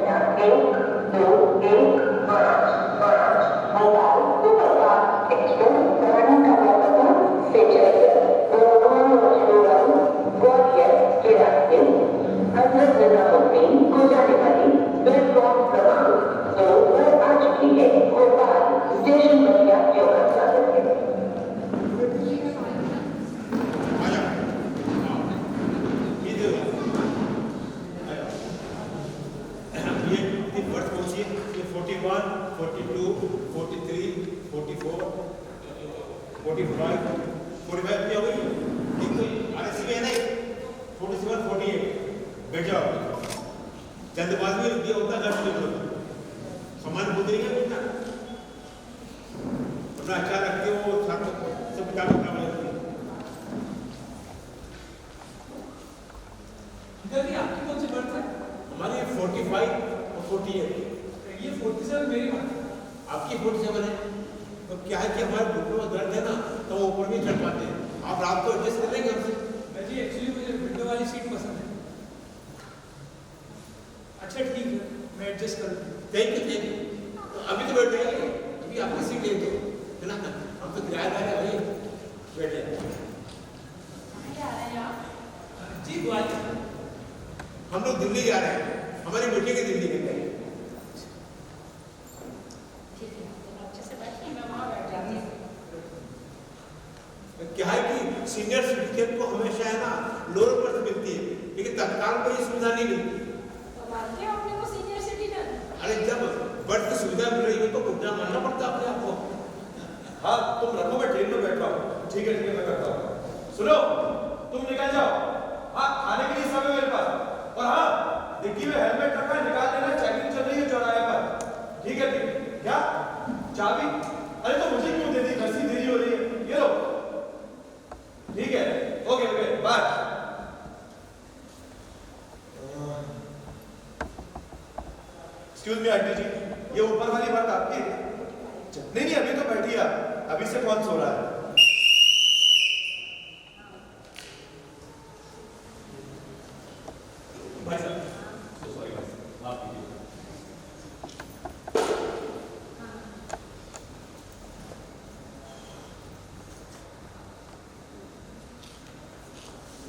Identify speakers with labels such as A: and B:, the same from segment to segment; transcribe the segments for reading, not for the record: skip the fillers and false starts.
A: संख्या 1215 mobile superfast express रानीकलापति से जयपुर ग्वालियर के रास्ते हजरत निजामुद्दीन को जाने वाली प्लेटफॉर्म क्रमांक 2 पर आ चुकी है। भोपाल स्टेशन पर यात्रियों का स्वागत है।
B: जल्दबाजी में दिया होता है सामान गुजरेगा बेटा अपना अच्छा रखते हो सब किताब
C: आपकी कौन सी बर्थ है?
B: हमारी 45 और 48।
C: ये 47 मेरी बात है।
B: आपकी 47 है तो क्या है कि हमारे घुटनों में दर्द है ना तो वो ऊपर नहीं चढ़ पाते हैं। आप रात को एडजस्ट कर लेंगे हमसे?
C: जी एक्चुअली मुझे विंडो वाली सीट पसंद है। अच्छा ठीक है मैं एडजस्ट कर लूँगा।
B: थैंक यू तो अभी तो बैठ जाएंगे अभी आपकी सीट ले दो है ना हम तो किराएदार है भाई बैठ जाएंगे।
C: जी ग्वालियर
B: हम लोग दिल्ली जा रहे हैं हमारी बेटी की दिल्ली के लिए। क्या है कि सीनियर सिटीजन को हमेशा है ना लोअर बर्थ मिलती है लेकिन तत्काल कोई सुविधा नहीं मिलती। अरे जब बर्थ की सुविधा मिल रही हो तो घुटना मारना पड़ता है अपने आप को।
D: हाँ तुम रखो मैं ट्रेन में बैठ रहा हूँ। ठीक है मैं करता हूँ। सुनो तुम निकल जाओ। हाँ खाने के लिए समय मेरे पास और हाँ डिक्की में हेलमेट रखा है निकाल लेना चेकिंग चल रही है चौराहे पर। ठीक है क्या चाबी अरे तो मुझे क्यों दे दी घर से देरी हो रही है ये लो। ठीक है okay okay bye. Excuse me aunty ji ये ऊपर वाली बात आपकी है? नहीं नहीं अभी तो बैठी है अभी से कौन सो रहा है?
E: भाई साहब सॉरी माफ कीजिए।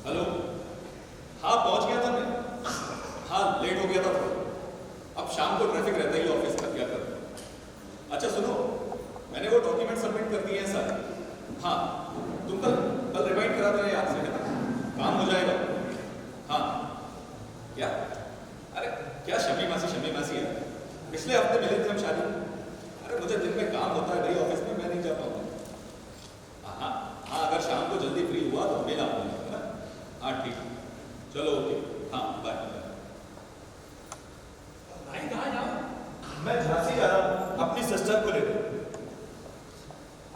E: हेलो हाँ पहुंच गया था मैं। हाँ लेट हो गया था थोड़ा। अब शाम को ट्रैफिक रहता ही ऑफिस का क्या करूं। अच्छा सुनो मैंने वो डॉक्यूमेंट सबमिट कर दिए हैं सर। हाँ तुम कल रिमाइंड करा देना याद से है ना काम हो जाएगा। हाँ क्या अरे क्या शमी मासी है पिछले हफ्ते मिले थे हम शादी। अरे मुझे दिन में काम होता है भाई ऑफिस में मैं नहीं जा पाऊंगा। हाँ हाँ अगर शाम को जल्दी फ्री हुआ तो मिल आऊंगा है ना। हाँ ठीक चलो ओके हाँ बाय।
C: भाई कहाँ जाओ?
D: मैं झांसी जा रहा हूँ अपनी सिस्टर को लेकर।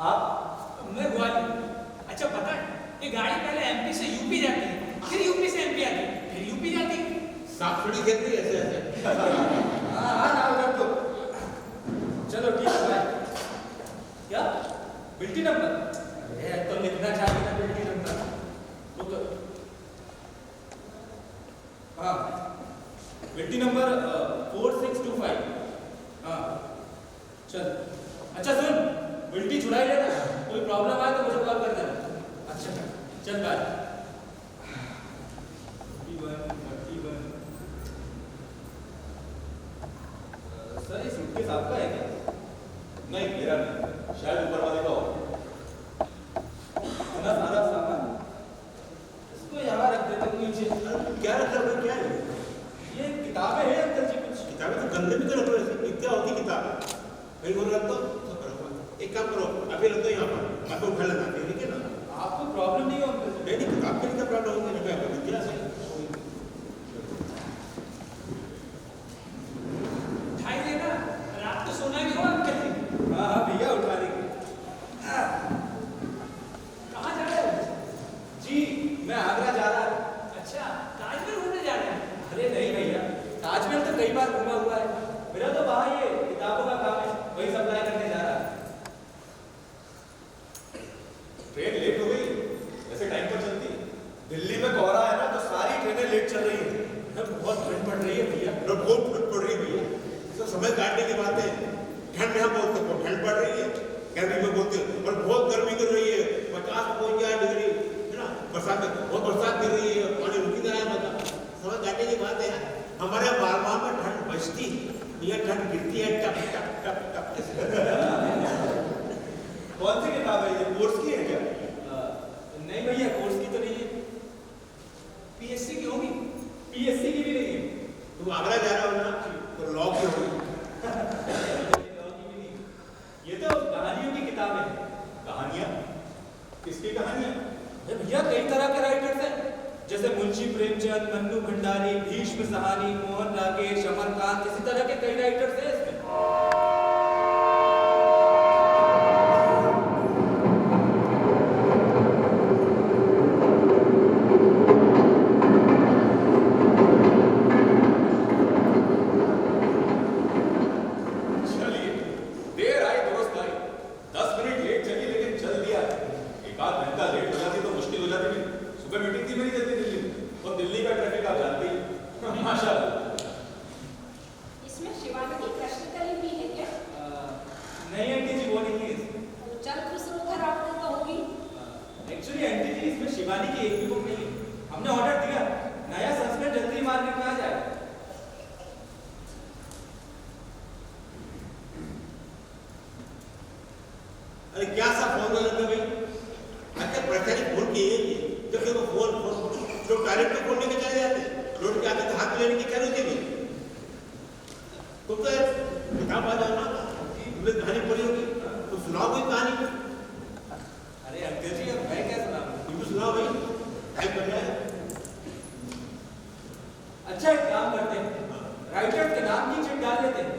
D: आप?
C: मैं ग्वालियर। अच्छा पता है ये गाड़ी पहले एमपी से यूपी जाती है फिर यूपी से एमपी आती है फिर यूपी जाती है।
B: साफ थोड़ी खेल रही है ऐसे ऐसे।
D: हाँ ना उधर तो
C: चलो ठीक है भाई। क्या बिल्टी नंबर? अरे तो लिखना चाहिए ना बिल्टी नंबर तो हाँ बिल्टी नंबर 4625। हाँ चल अच्छा सुन बिल्टी छुड़ाई लेना कोई प्रॉब्लम आए तो मुझे कॉल कर देना। अच्छा चल बाय। 31
D: सर ये सूटकेस आपका है क्या?
E: नहीं मेरा नहीं शायद ऊपर वाले का हो।
D: इतना सारा सामान
C: इसको यहाँ रख देते नीचे।
B: क्या रखा है क्या है
C: ये किताबें हैं अंकल जी कुछ।
B: किताबें तो गंदे में तो रख लो ऐसे क्या होती किताब कहीं और रख दो। एक काम करो अभी रख दो यहाँ पर आपको उठा लेना ठीक है ना।
C: आपको प्रॉब्लम नहीं हो अंकल जी?
B: नहीं किताब के लिए क्या प्रॉब्लम होगी ना मैं विद्या से
C: उठाई लेना रात को सोना भी हो अंकल जी।
D: हाँ हाँ भैया उठा देंगे।
C: कहाँ जा रहे हो?
D: जी मैं आगरा जा रहा हूँ।
C: अच्छा ताजमहल घूमने जा रहे हैं?
D: अरे नहीं भैया ताजमहल तो कई बार घूमा हुआ है मेरा तो वहाँ ये किताबों का काम है वही सप्लाई करने जा रहा है।
E: ट्रेन लेट हो गई वैसे टाइम पर चलती है।
D: दिल्ली में कोहरा है ना तो सारी ट्रेनें लेट चल रही है।
C: बहुत ठंड पड़ रही है भैया।
B: बहुत पड़ रही है बातें ठंड में हम बोलते हैं ठंड पड़ रही है, गर्मी में बोलते हैं और बहुत गर्मी गिर रही है, 50 पहुंच गया डिग्री है ना, बरसात बहुत बरसात गिर रही है, पानी रुकी जा रहा है, मतलब समझ जाने की बात है। हमारे बारवा में ठंड बचती है, ठंड गिरती है टप टप टप टप।
D: कौन सी किताब है ये, कोर्स की है क्या?
C: नहीं भैया, कोर्स की तो नहीं है। पीएससी की होगी? पीएससी की भी नहीं है।
B: तुम आगरा जा रहा हो ना, तो लॉ की होगी।
C: ये तो कहानियों की किताब है।
E: कहानियां? किसकी कहानियां?
C: अरे भैया, कई तरह के राइटर्स हैं, जैसे मुंशी प्रेमचंद, मन्नू भंडारी, भीष्म सहानी, मोहन राकेश, अमरकांत, इसी तरह के कई राइटर्स हैं इसमें।
E: चलिए, देर आई दुरुस्त आई। 10 मिनट लेट चली, लेकिन चल दिया। एक आध घंटा लेट हो जाती तो मुश्किल हो जाती मेरी। सुबह मीटिंग थी मेरी जल्दी दिल्ली में, और दिल्ली का ट्रैफिक आप जानते ही। माशाल्लाह।
F: इसमें शिवानी की प्रश्न कली भी है क्या?
C: नहीं आंटी जी, वो नहीं है इसमें।
F: तो चल खुसरो खराब तो होगी।
C: एक्चुअली आंटी जी, इसमें शिवानी की एक भी बुक नहीं है। हमने ऑर्डर दिया, नया सस्पेंस जल्दी मार्केट में आ जाए।
B: अरे क्या सा फोन लगा भाई, अच्छा प्रचारी फोन किए जब देखो फोन लोग टॉयलेट में फोन लेके चले जाते, लौट के आते तो हाथ लेने की क्या होती है? तुम तो किताब आ जाओ ना, तुमने कहानी पढ़ी होगी तो सुनाओ कोई कहानी।
C: अरे अंकल जी, अब मैं क्या सुनाऊं?
B: तुम भी सुनाओ भाई, टाइप करना है।
C: अच्छा, एक काम करते हैं, राइटर के नाम की चिट डाल लेते हैं।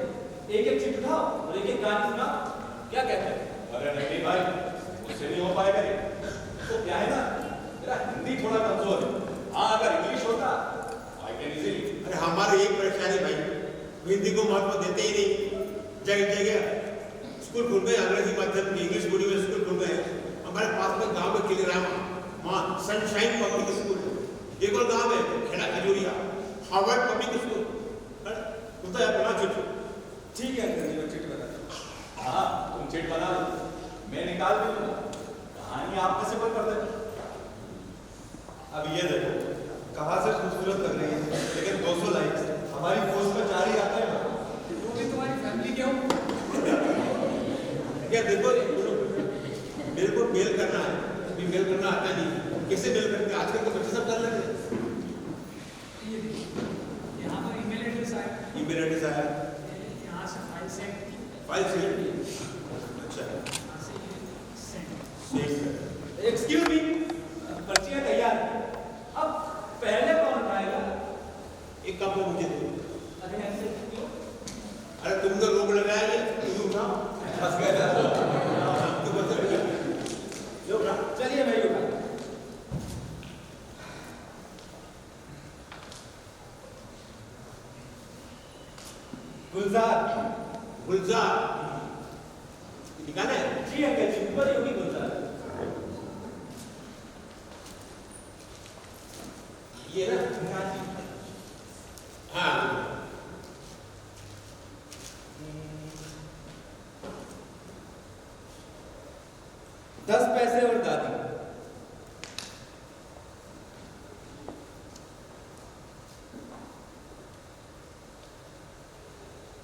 C: एक एक चिट उठाओ और एक एक कहानी सुनाओ। क्या कहते हैं?
E: अरे नहीं भाई, उससे नहीं हो पाएगा ये। तो क्या है ना, मेरा हिंदी थोड़ा कमजोर है। हाँ, अगर इंग्लिश होता आई कैन इजीली।
B: अरे हमारे एक परेशानी भाई, हिंदी को महत्व देते ही नहीं। जगह जगह स्कूल खुल गए, अंग्रेजी माध्यम के इंग्लिश मीडियम स्कूल खुल गए। हमारे पास में गांव में किलेरामा वहाँ सनशाइन पब्लिक स्कूल, एक और गांव है Kheda Khajuria, Harvard public school. तुम तो यार बना चुके।
C: ठीक है अंकल जी, मैं चिट बता दूं।
E: हाँ, तुम चिट बना लो, मैं निकाल भी लूंगा। कहानी आप में से कोई कर देना।
D: अब ये देखो, कहाँ से खूबसूरत लग रही है, लेकिन 200 लाइक्स हमारी पोस्ट में 4 ही आता है ना।
C: वो भी तुम्हारी फैमिली क्यों?
B: क्या देखो, मेरे को मेल करना है, अभी मेल करना आता नहीं, कैसे मेल करते हैं? आजकल तो बच्चे सब कर लेते हैं।
G: यहाँ पर ईमेल एड्रेस आया,
B: ईमेल एड्रेस आया,
G: यहाँ से फाइल सेंड,
B: फाइल सेंड। अच्छा,
G: यहाँ से सेंड।
B: ठीक है।
C: एक्सक्यूज मी, पर्चियां तैयार हैं। अब पहले कौन उठाएगा?
B: एक काम मुझे दो।
C: अरे ऐसे क्यों?
B: अरे तुम तो रोक लगाया है, तुम उठाओ।
D: फंस गए थे।
B: तुम बता लो ना।
C: चलिए मैं ही उठा। गुलजार।
B: गुलजार निकाले।
C: जी अंकल जी, ऊपर ही होगी गुलजार।
B: ये ना,
C: हाँ जी।
B: हाँ
C: 10 पैसे और दादी।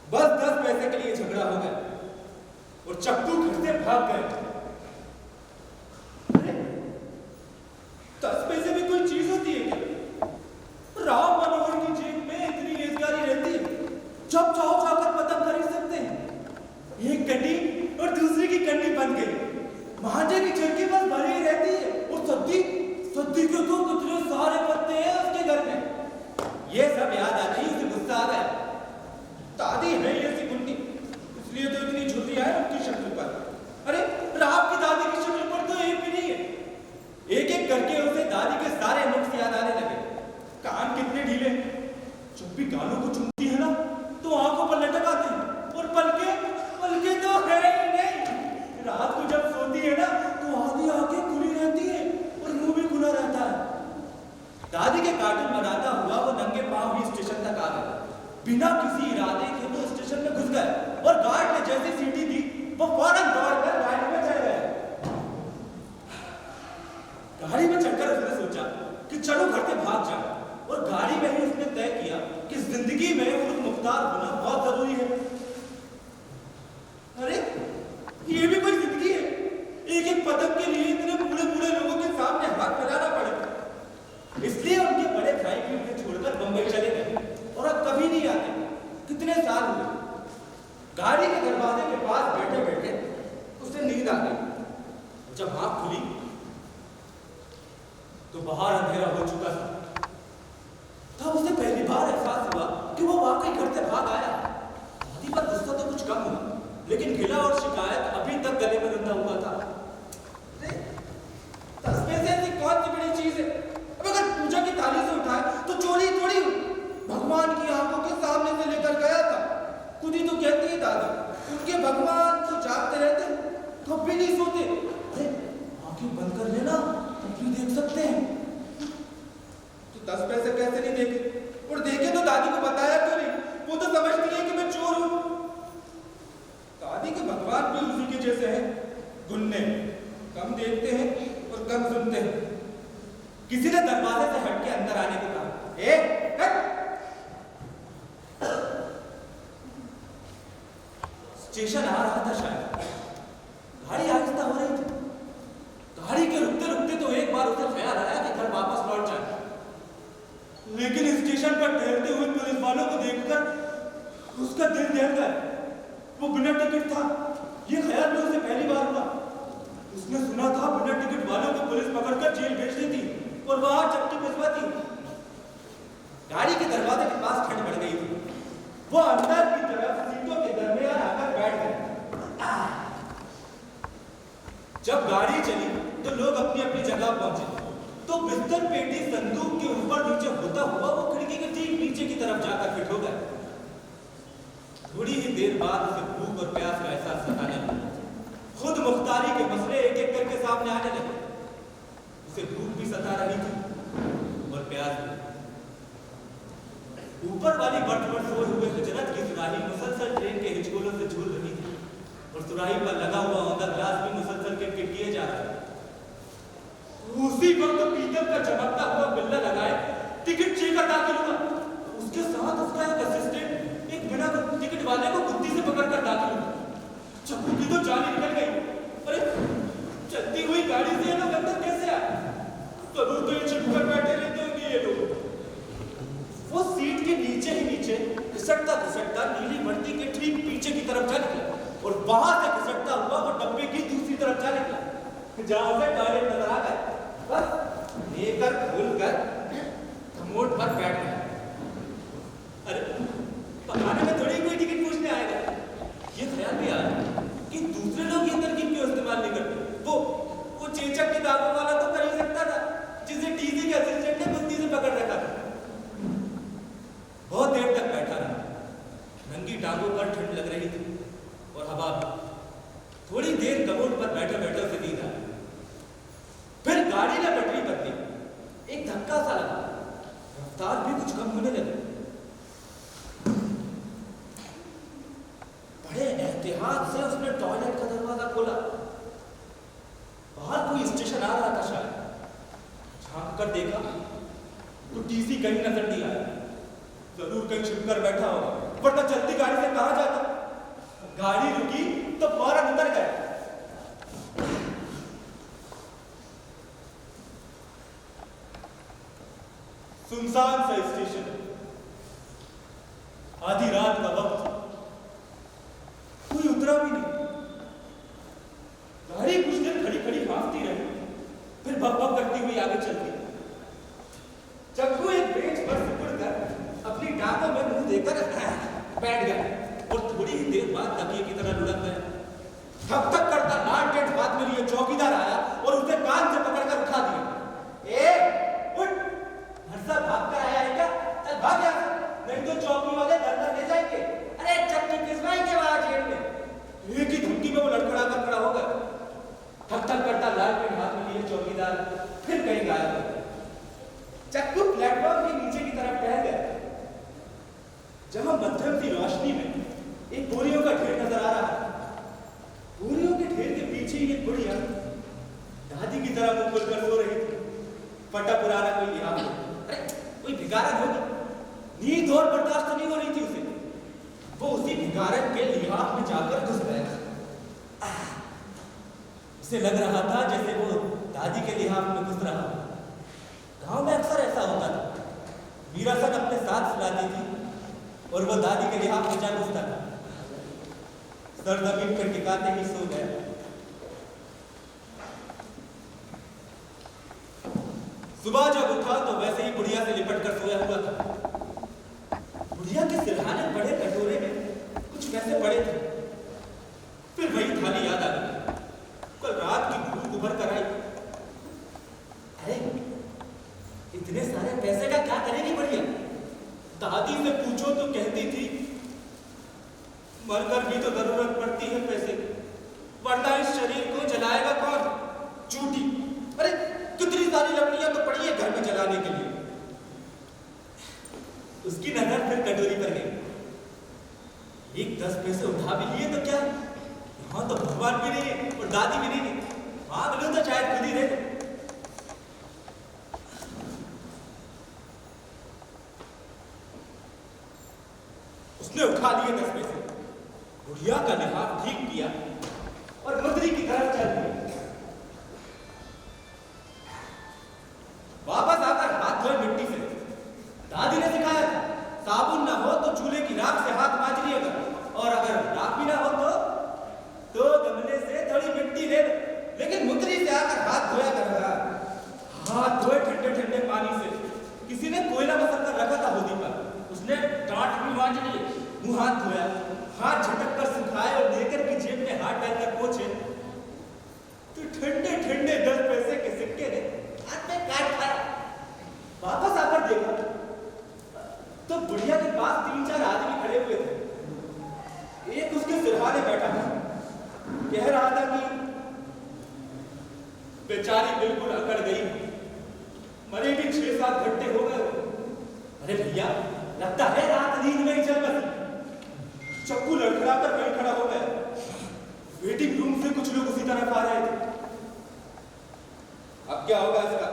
C: बस 10 पैसे के लिए झगड़ा हो गया और चक्कू घर से भाग गए। अरे 10 पैसे भी कोई चीज होती है क्या? राम मनोहर की जेब में इतनी रेजगारी रहती है, जब चाहो जाकर पतंग खरीद सकते हैं। एक गड्डी और दूसरी की गड्डी बन गई, महाजे की झड़की बस भरी ही रहती है। और सद्दी सद्दी के तो कितने सारे पत्ते हैं उसके घर में। ये सब याद आते ही उसे गुस्सा आ गया। दादी है ये सी गुंडी, इसलिए तो इतनी झुर्रियां है उनकी शक्ल पर। अरे राम की दादी की शक्ल पर तो एक भी नहीं है। एक एक करके उसे दादी के सारे नुक्स याद आने लगे। कान कितने ढीले, जब भी गालों को चूमती है ना तो आंखों पर लटक आते हैं। और पलके पलके तो है ही नहीं। रात को जब सोती है ना तो आधी आंखें खुली रहती है और मुंह भी खुला रहता है। दादी के कार्टून बनाता हुआ वो नंगे पांव ही स्टेशन तक आ गया। बिना किसी इरादे के वो स्टेशन में घुस गए और गार्ड ने जैसी सीटी दी वो फौरन दौड़कर गाड़ी में चढ़ गया। गाड़ी में चढ़कर उसने सोचा कि चलो घर से भाग जाए, और गाड़ी में ही उसने तय किया कि जिंदगी में खुद मुख्तार होना बहुत जरूरी है। अरे ये भी कोई जिंदगी है? एक एक पदक के लिए इतने बूढ़े बूढ़े लोगों के सामने हाथ फैलाना पड़े। इसलिए उनके बड़े भाई भी उन्हें छोड़कर बंबई चले गए और अब कभी नहीं आते। कितने साल हुए। गाड़ी के दरवाजे के पास बैठे बैठे उसे नींद आ गई। जब आंख खुली तो बाहर अंधेरा हो चुका था। तब उसे पहली बार एहसास हुआ कि वो वाकई घर से भाग आया। दादी पर गुस्सा तो कुछ कम हुआ, लेकिन गिला और शिकायत अभी तक गले में रंधा हुआ था। तस्वीर से ऐसी कौन सी बड़ी चीज है? अब अगर पूजा की थाली से उठाए तो चोरी थोड़ी हुई। भगवान की आंखों के सामने से लेकर गया था। खुद ही तो कहती है दादी, उनके भगवान तो जागते रहते, कब भी नहीं सोते। अरे आंखें बंद कर लेना, तब भी देख सकते हैं। तो 10 पैसे कैसे नहीं देखे? और देखे तो दादी को बताया तो नहीं, वो तो समझती है कि मैं चोर हूं। दादी के भगवान भी उसी के जैसे हैं, गुन्ने, कम देखते हैं और कम सुनते हैं। किसी ने दरवाजे से हट के अंदर आने को कहा। स्टेशन आ रहा था शायद। गाड़ी आहिस्ता हो रही थी। गाड़ी के रुकते रुकते तो एक बार उसे ख्याल आया कि घर वापस लौट जाए, लेकिन स्टेशन पर ठहरते हुए पुलिस वालों को देखकर उसका दिल दहल गया। वो बिना टिकट था। ये ख्याल भी उसे पहली बार हुआ। उसने सुना था बिना टिकट वालों को पुलिस पकड़कर जेल भेज देती और वहां चट्टी भिजवाती। गाड़ी के दरवाजे के पास ठंड बढ़ गई थी। वो अंदर की तरफ सीटों के दरमियान आकर बैठ गए। जब गाड़ी चली तो लोग अपनी अपनी जगह पहुंचे, तो बिस्तर पेटी संदूक के ऊपर नीचे होता हुआ वो खिड़की के ठीक नीचे की तरफ जाकर फिट हो गया। थोड़ी ही देर बाद उसे भूख और प्यास का एहसास सताने लगा। खुद मुख्तारी के मसले एक एक करके सामने आने लगे। उसे भूख भी सता रही थी और प्यास भी। ऊपर वाली बर्थ पर सोए हुए गुजरात की सुराही मुसलसल ट्रेन के हिचकोलों से झूल रही थी, और सुराही पर लगा हुआ औंधा ग्लास भी मुसलसल के किटकिए जा रहा था। उसी वक्त पीतल का चमकता हुआ बिल्ला लगाए टिकट चेकर दाखिल हुआ। उसके साथ उसका एक असिस्टेंट एक बिना टिकट वाले को गुत्ती से पकड़कर दाखिल हुआ। चप्पू की तो जान निकल गई। अरे चलती हुई गाड़ी से ये लोग अंदर कैसे आए? जरूर तो ये छिपकर बैठे रहते होंगे ये लोग। वो सीट के नीचे ही नीचे घिसटता घिसटता नीली वर्दी के ठीक पीछे की तरफ जा निकला, और वहां से घिसटता हुआ वो डब्बे की दूसरी तरफ जा निकला, जहां से टॉयलेट नजर आ गया। बस लेकर खोलकर कमोड पर बैठ गया। अरे पकाने में थोड़ी कोई टिकट पूछने आएगा। ये ख्याल भी आया कि दूसरे लोग ये तरकीब क्यों इस्तेमाल नहीं करते। वो चेचक की दागों वाला तो कर ही सकता था, जिसे टीसी के असिस्टेंट ने बुद्धि से पकड़ रखा था। बहुत देर तक बैठा रहा। नंगी टांगों पर ठंड लग रही थी और हवा भी। थोड़ी देर कमोड पर बैठे बैठे उसे नींद आई। फिर गाड़ी ने पटरी बदली। एक धक्का सा लगा, रफ्तार भी कुछ कम होने लगी। बड़े एहतियात से उसने टॉयलेट का दरवाजा खोला। बाहर कोई स्टेशन आ रहा था शायद। झांक कर देखा तो टीसी कहीं नजर नहीं आया। जरूर कहीं छिपकर बैठा होगा, वरना चलती गाड़ी से कहां जाता। गाड़ी रुकी तो फौरन उतर गए। सुनसान सा स्टेशन, आधी रात का वक्त, कोई उतरा भी नहीं। गाड़ी कुछ देर खड़ी खड़ी हाँफती रही, फिर भग भग करती हुई आगे चलती। चक्कू एक बेंच पर सिकुड़ कर अपनी टांगों में मुंह देकर बैठ गया, और थोड़ी ही देर बाद तकिए की तरह लुढ़क गया। थक थक करता लालटेन हाथ में लिए चौकीदार आया और उसे कान से पकड़कर उठा दिया। उठ, घर से भाग कर आया है क्या? चल भाग यहाँ से, नहीं तो चौकी वाले घर पर ले जाएंगे। अरे चक्की पिसवाएंगे वहां जेल में। एक ही धमकी में वो लड़खड़ा कर खड़ा हो गया। थक थक करता लालटेन हाथ में लिए चौकीदार फिर कहीं गायब हो गया। चक्कू प्लेटफॉर्म के नीचे की तरफ टहल गया, जहां मध्यम सी रोशनी में एक बोरियों का ढेर नजर आ रहा है। बोरियों के ढेर के पीछे ही एक बुढ़िया दादी की तरह मुंह खोलकर सो रही थी। फटा पुराना कोई लिहाज हो, अरे कोई भिखारन होगी। नींद और बर्दाश्त नहीं हो रही थी उसे। वो उसी भिखारन के लिहाज में जाकर घुस गया। उसे लग रहा था जैसे वो दादी के लिहाज में घुस रहा हो। गांव में अक्सर ऐसा होता था। मीरासन अपने साथ सुलाती थी और वो दादी के लिहाज में जा घुसता था। सर जमीन पर टिकाते ही सो गया। सुबह जब उठा तो वैसे ही बुढ़िया से लिपट कर सोया हुआ था। बुढ़िया के सिरहाने बड़े कटोरे में कुछ पैसे पड़े थे। फिर वही थाली याद आ गई। कल रात की भूख उभर कर आई। अरे इतने सारे पैसे का क्या करेगी बुढ़िया? दादी से पूछो तो कहती थी मरकर भी तो जरूरत पड़ती है पैसे की, वरना इस शरीर को जलाएगा कौन? चूटी। अरे कितनी सारी लकड़ियां तो पड़ी है घर में जलाने के लिए। उसकी नजर फिर कटोरी पर गई। एक 10 पैसे उठा भी लिए तो क्या, यहाँ तो भगवान भी नहीं है और दादी भी नहीं है। मांग लो तो शायद खुद ही दे दे। उसने उठा लिए 10 पैसे, बुढ़िया का लिहाज ठीक किया और मंदिर की तरफ चल दिया। वापस आकर हाथ धोए मिट्टी से। दादी ने सिखाया था साबुन ना हो तो चूल्हे की राख से हाथ मांज लिया कर, और अगर राख भी ना हो तो गमले से थोड़ी मिट्टी ले लो, लेकिन मुंदरी से आकर हाथ धोया कर। हाथ धोए ठंडे ठंडे पानी से। किसी ने कोयला मसल कर रखा था होदी पर, उसने डांट भी मांज लिए, मुंह हाथ धोया, हाथ झटक कर सुखाए और लेकर की जेब में हाथ डालकर पोंछे तो ठंडे ठंडे 10 पैसे के सिक्के ने हाथ में काट खाया। वापस आकर देखा तो बुढ़िया के पास 3-4 आदमी खड़े हुए थे। एक उसके सिरहाने बैठा था, कह रहा था कि बेचारी बिल्कुल अकड़ गई, मरे भी 6-7 घंटे हो गए। अरे भैया, लगता है रात नींद में ही चल बसी। चक्कू लड़खड़ा कर वहीं खड़ा हो गया। वेटिंग रूम से कुछ लोग उसी तरफ आ रहे थे। अब क्या होगा इसका?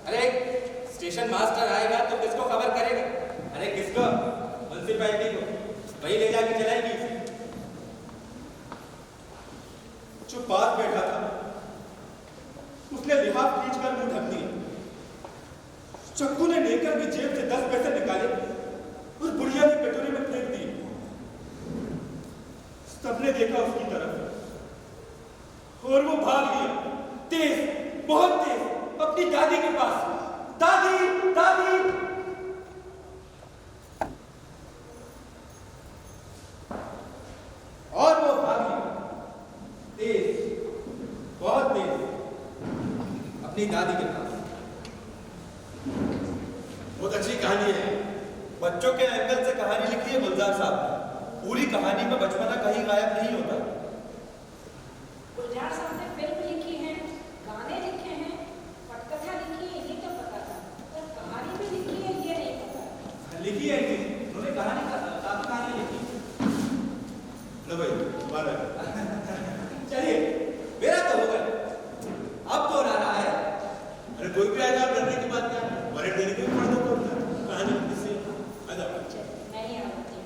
C: अरे स्टेशन मास्टर आएगा तो किसको खबर करेगा? अरे किसको? म्युनिसिपैलिटी को। वही ले जाके चलाएगी इसे। जो पास बैठा था उसने लिहाज खींचकर मुंह ढक दिया। चक्कू ने लेकर की जेब से 10 पैसे निकाले और बुढ़िया की कटोरी में फेंक दिए। सबने देखा उसकी तरफ और वो भाग लिया, तेज, बहुत तेज, अपनी दादी के पास। दादी, दादी। और वो भाग लिया, तेज, बहुत तेज, अपनी दादी के पास।
B: बहुत अच्छी कहानी है।
D: बच्चों के एंगल से कहानी लिखी है गुलजार साहब ने। पूरी कहानी में बचपना कहीं गायब नहीं होता।
F: गुलजार साहब ने फिल्म लिखी है, गाने लिखे हैं, पटकथा लिखी है, ये तो पता था, पर कहानी भी लिखी है ये नहीं पता।
C: लिखी है कि उन्होंने कहानी काफी कहानी लिखी।
B: लो भाई, तुम्हारा
C: चलिए, मेरा तो हो गया। अब कौन आ रहा है?
B: अरे कोई भी आएगा, डरने की बात क्या है? वारंट देने के पढ़ दो तो कहानी किससे आजा बच्चा।
F: नहीं आती।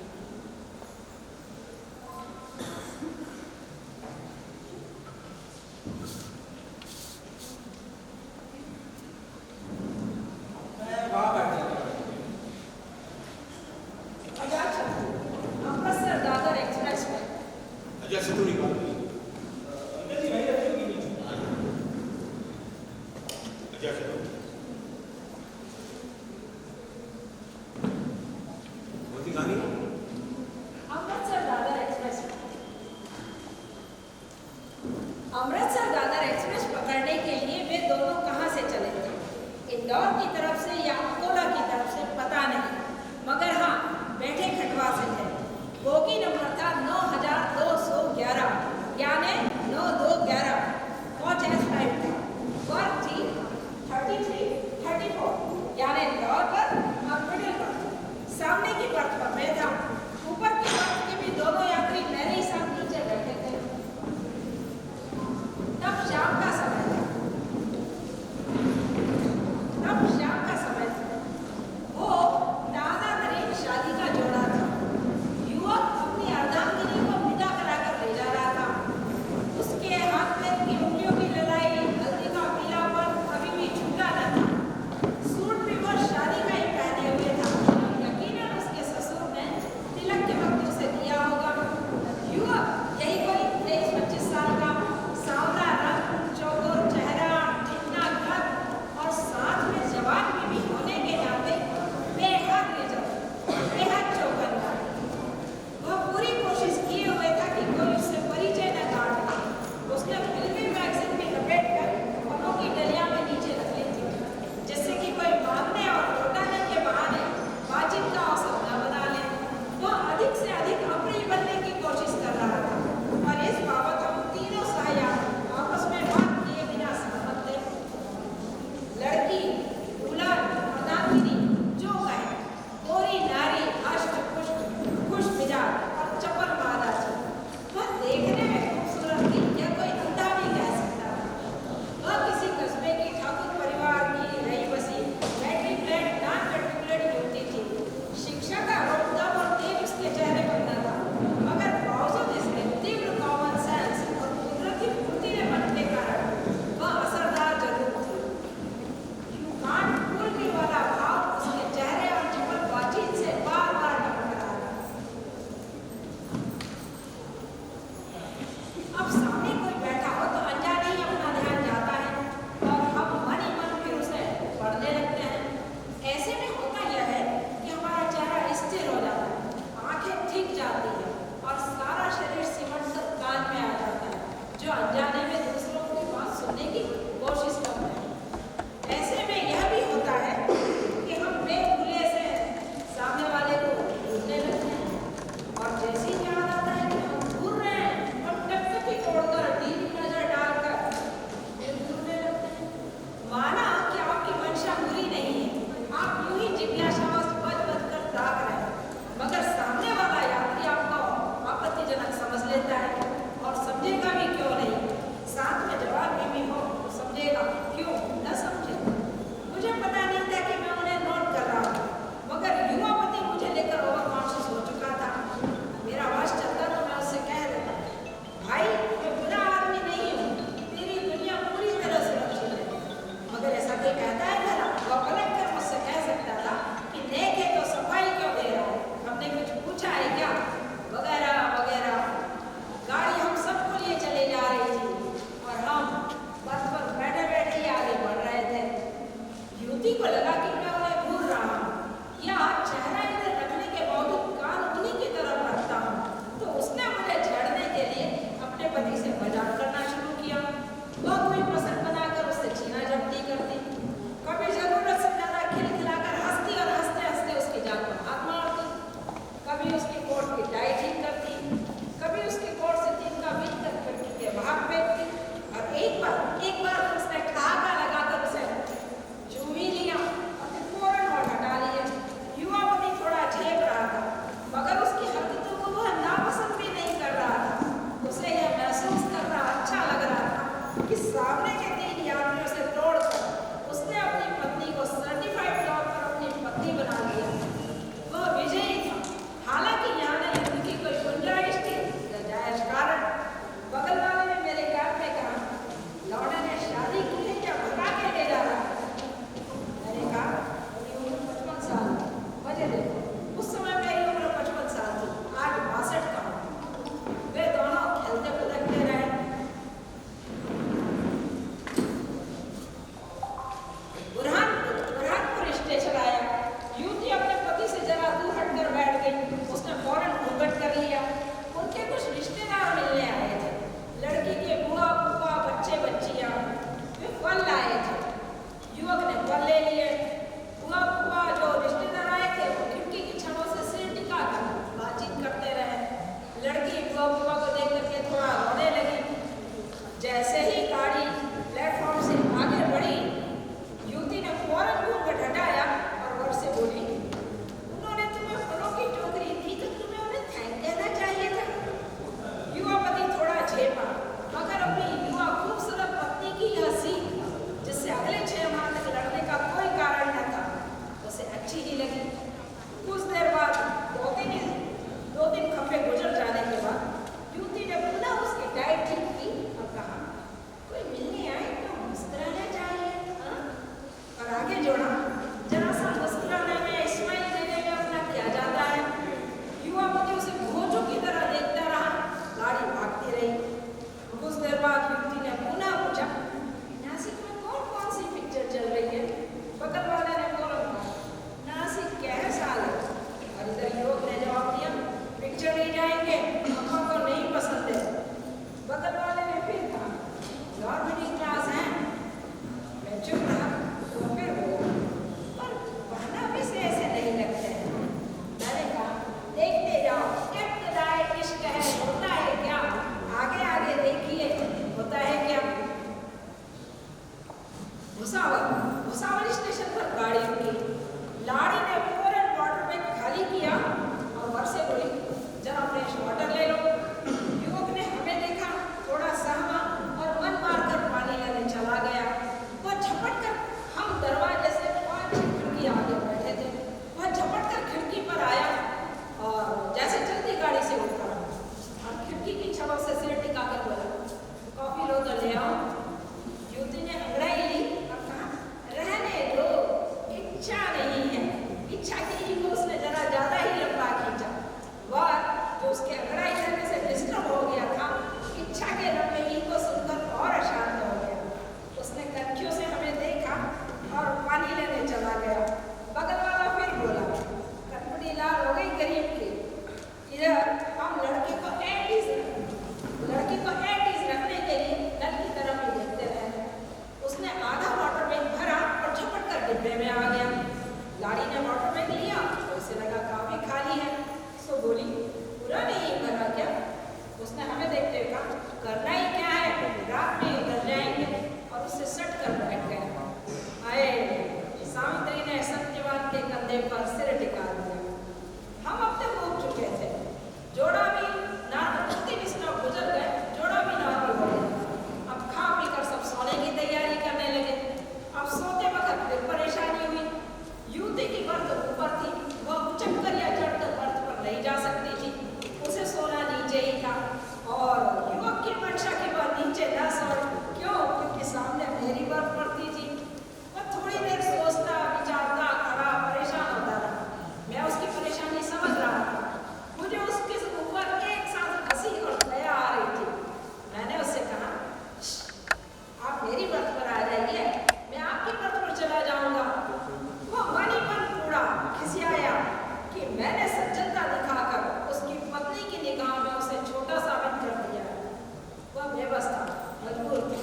F: उसके अंगड़ाई करने से डिस्टर्ब हो गया था, इच्छा के रवैये को सुनकर और अशांत हो गया। उसने कनखियों से हमें देखा और पानी लेने चला गया। बगल वाला फिर बोला, कटपुटी लाल हो गई गरीब की। इधर हम लड़की को एटीज रखने के लिए नल की तरफ ही देखते रहे। उसने आधा वाटर बैग भरा और झपट कर डिब्बे में आ गया। लाड़ी ने वाटर बैग लिया तो उसे लगा काफी खाली है, सो बोली, पूरा नहीं भरा क्या? उसने हमें देखते हुए कहा, करना ही क्या है, रात में उतर जाएंगे, और उससे सट कर बैठ गया। आए, सावित्री ने सत्यवान के कंधे पर सिर टिका दिया। हम अब तक उठ चुके थे, जोड़ा भी गुजर गए, जोड़ा भी नॉर्मल हो गया। अब खा पी कर सब सोने की तैयारी करने लगे। अब सोते वक्त फिर परेशानी हुई। युवती की बर्थ ऊपर थी, वह उचक कर या चढ़कर बर्थ पर नहीं जा सकती थी, उसे सोना नीचे ही था। और युवक की मंशा की वह नीचे न सोए, क्यों? क्योंकि सामने मेरी बर्थ पड़ती थी। वह थोड़ी देर सोचता, विचारता, खड़ा परेशान होता रहा। मैं उसकी परेशानी समझ रहा था। मुझे उसके ऊपर एक साथ हंसी और दया आ रही थी। मैंने उससे कहा, आप मेरी बर्थ पर आ जाइए, मैं आपकी बर्थ पर चला जाऊंगा। वह मनी पर पूरा खिसियाया कि मैंने सज्जनता दिखाकर उसकी पत्नी की निगाह में उसे छोटा साबित कर दिया। वह बेबस था, मजबूर था।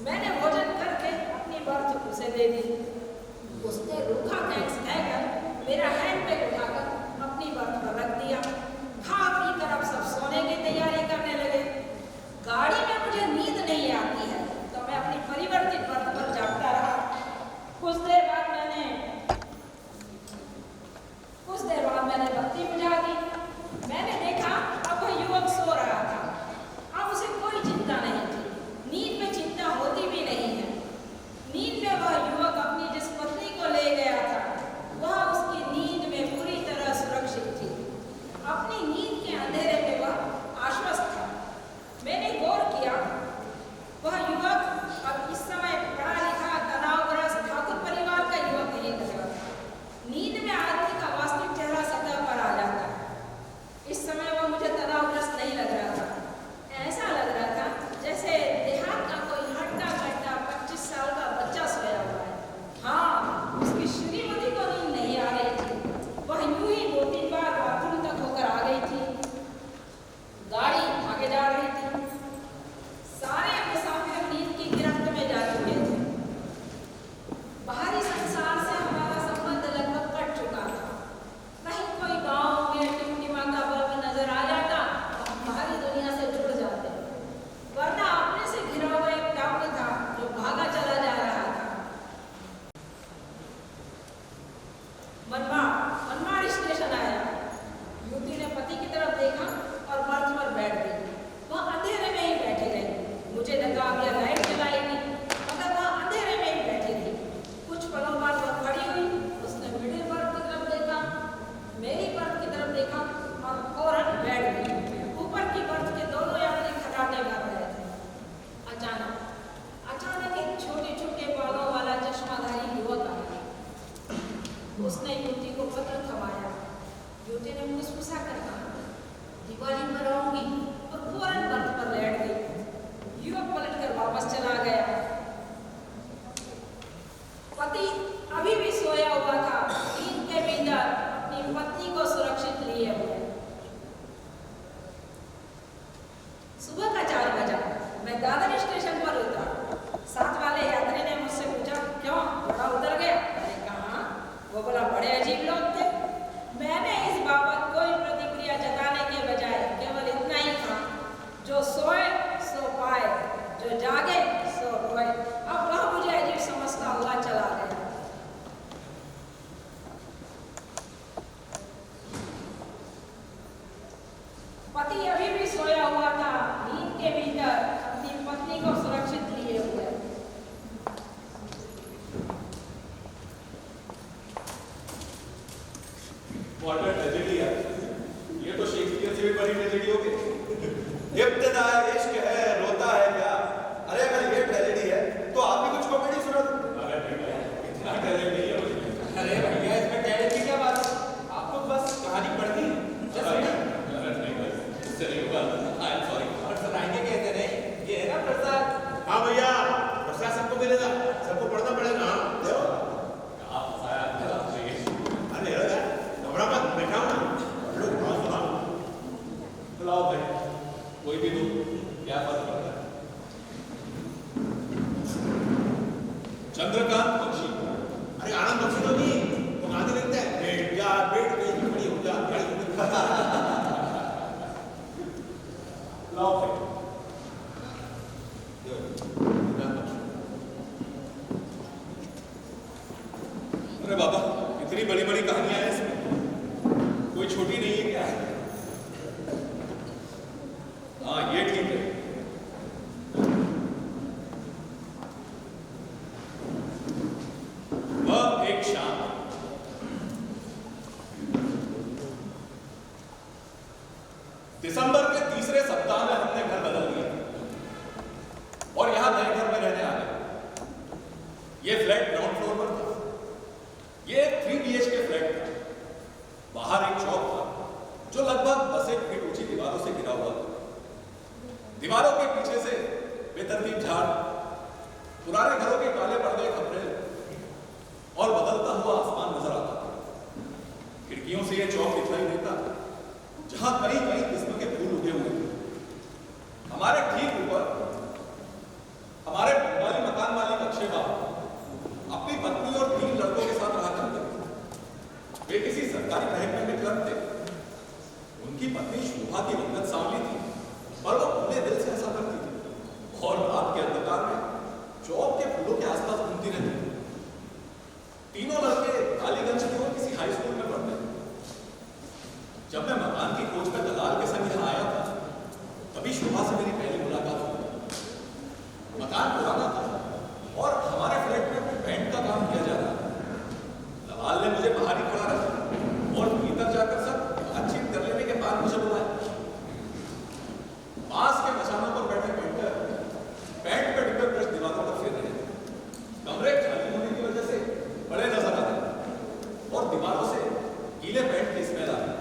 F: मैंने भोजन करके अपनी बर्थ उसे दे दी। उसने रूखा थैंक्स कहकर मेरा हैंडबैग उठाकर अपनी बर्थ पर रख दिया। खा पी कर अब सब सोने की तैयारी करने लगे। गाड़ी में मुझे नींद नहीं आती है तो मैं अपनी परिवर्तित बर्थ पर जागता रहा। कुछ देर बाद मैंने बत्ती बुझा दी। मैंने देखा अब वह युवक सो रहा था। अब उसे कोई चिंता नहीं थी, नींद में चिंता होती भी नहीं है। नींद में वह युवक अपनी जिस पत्नी को ले गया था, वह उसकी नींद में पूरी तरह सुरक्षित थी। अपनी नींद के अंधेरे में वह आश्वस्त था। मैंने गौर किया, वह युवक अब इस समय पढ़ा लिखा तनावग्रस्त ठाकुर परिवार का युवक नहीं लग रहा था। नींद में आदमी का वास्तविक चेहरा सतह पर आ जाता है। इस समय वह मुझे तनावग्रस्त नहीं लग रहा था। ऐसा लग रहा था जैसे देहात का कोई हट्टा कट्टा 25 साल का बच्चा सोया हुआ है। हाँ, उसकी श्रीमती को नींद नहीं आ रही थी। वह यूं ही 2-3 बार बाथरूम तक होकर आ गई थी। गाड़ी आगे जा रही थी। सारे मुसाफिर नींद की गिरफ्त में जा चुके थे। बाहरी संसार से हमारा संबंध लगभग कट चुका था। कहीं कोई गांव में टिमटिमा का बल्ब नजर आ जाता तो हम बाहरी दुनिया से जुड़ जाते, वरना अपने से घिरा हुआ एक टापू था जो भागा चला जा रहा था। मनमाड़ स्टेशन आया। युवती ने पति की तरफ देखा और बर्थ पर बैठ गई। वह अंधेरे में ही बैठी रही। मुझे लगा अब यह लाइट जलाएगी, मगर वह अंधेरे में ही बैठी रही। कुछ पलों बाद वह खड़ी हुई। उसने मिडिल बर्थ की तरफ देखा, मेरी बर्थ की तरफ देखा और फौरन बैठ गई। ऊपर की बर्थ के दोनों यात्री खटाटे कर रहे थे। अचानक एक छोटे-छोटे बालों वाला चश्माधारी युवक आया। उसने युवती को पत्र थमाया। युवती ने मुस्कुरा कर कहा, दिवाली पर आऊंगी, और फौरन बर्थ पर लेट गई। युवक पलटकर वापस चला गया। पति अभी भी सोया हुआ था, नींद के भीतर अपनी पत्नी को सुरक्षित लिए हुए। सुबह का 4 बजा। मैं दादर स्टेशन पर उतरा। साथ वाले यात्री ने मुझसे पूछा, क्यों थोड़ा उतर गया? मैंने कहा, वो बोला, बड़े अजीब लोग थे। मैंने इस बाबत कोई प्रतिक्रिया जताने के बजाय केवल इतना ही कहा, जो सोए सो पाए, जो जागे सो रोए। अब वह मुझे अजीब समझता हुआ चला गया। पति अभी भी सोया हुआ था, नींद के भीतर अपनी पत्नी को सुरक्षित लिए हुए।
E: What a tragedy है। ये तो शेक्सपियर से भी बड़ी ट्रेजेडी हो गई। इब्तिदाए इश्क है, रोता है क्या? अरे अगर ये ट्रेजेडी है तो आप भी कुछ कॉमेडी सुना दो। अरे भैया, इतना ट्रेजेडी नहीं है मुझे।
C: अरे भैया, इसमें ट्रेजेडी की क्या बात है? आपको बस कहानी पढ़नी है।
E: अरे नहीं आई एम सॉरी।
C: और सर आएंगे कैसे नहीं, ये है ना प्रसाद।
B: हाँ भैया, प्रसाद सबको मिलेगा, सबको पढ़ना पड़ेगा। हाँ देखो,
E: क्या फंसाया अंकल आपने ये?
B: अरे घबरा मत, बैठा हूँ ना, लोग बहुत सुना।
E: बुलाओ भाई, कोई भी दो, क्या फर्क पड़ता है? चंद्रकांत बख्शी।
B: अरे आनंद बख्शी तो नहीं, तो गांधी लिखते हैं बैठ जा बैठ गई खड़ी हो जा खड़ी हो जा।
E: बुलाओ भाई। अरे बाबा, इतनी बड़ी बड़ी कहानियां हैं इसमें, कोई छोटी नहीं है क्या? हाँ ये ठीक है। वह एक शाम, दिसंबर के तीसरे सप्ताह में हमने घर बदल दिया और यहां नए घर में रहने आ गए। ये फ्लैट ग्राउंड फ्लोर पर था। ये 3 BHK फ्लैट था। बाहर एक चौक था जो लगभग 10 फीट ऊंची दीवारों से घिरा हुआ था। दीवारों के पीछे से बेतरतीब झाड़, पुराने घरों के काले पर्दे खपरे और बदलता हुआ आसमान नजर आता था। खिड़कियों से यह चौक दिखाई देता जहां कई कई किस्म के फूल उगे हुए थे। हमारे ठीक ऊपर हमारे बंगाली मकान मालिक अक्षय बाबू अपनी पत्नी और 3 लड़कों के साथ रहा करते थे। वे किसी सरकारी महकमे में क्लर्क थे। उनकी पत्नी शोभा की रंगत सांवली थी, पर वो खुले दिल से ऐसा करती थी और रात के अंधकार में चौक के फूलों के आसपास घूमती रहती थी। तीनों लड़के कालीगंज की और किसी हाई स्कूल में पढ़ते थे। जब मैं मकान की खोज में दलाल के संग यहाँ आया था, तभी शोभा से मेरी पहली मुलाकात हुई। मकान पुराना था और हमारे फ्लैट में पेंट का काम किया जा रहा था। दलाल ने मुझे बाहर ही खड़ा रखा और भीतर जाकर सब बातचीत कर लेने के बाद मुझे बुलाया। पास के मचानों पर बैठे पेंटर पेंट पे डिब्बे ब्रश दीवारों पर फेर रहे थे। कमरे खाली होने की वजह से बड़े नजर आ रहे और दीवारों से गीले पेंट की स्मेल आ रही।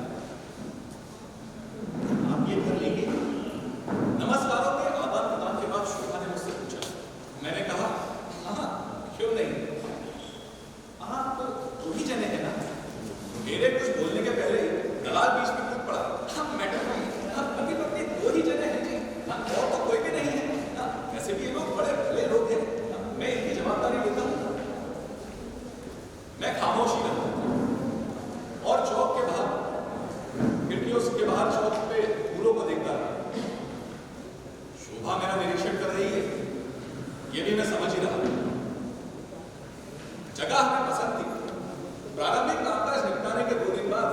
E: आप ये कर लेंगे? नमस्कारों के आदान प्रदान के बाद शोभा ने मुझसे पूछा। मैंने कहा हाँ क्यों नहीं। हाँ तो 2 ही जने हैं ना। मेरे कुछ बोलने के पहले दलाल बीच में कूद पड़ा। हाँ मैडम, हाँ पति पत्नी 2 ही जने हैं जी। हाँ और तो कोई भी नहीं है। हाँ वैसे भी ये लोग बड़े भले लोग हैं। मैं इनकी जवाबदारी लेता हूँ। मैं खामोशी रहा और चौक के बाहर खिड़कियों के बाहर चौक पे फूलों को देखता रहा। शोभा मेरा निरीक्षण कर रही है, ये भी मैं समझ ही रहा। जगह हमें पसंद थी। प्रारंभिक कामकाज निपटाने के 2 दिन बाद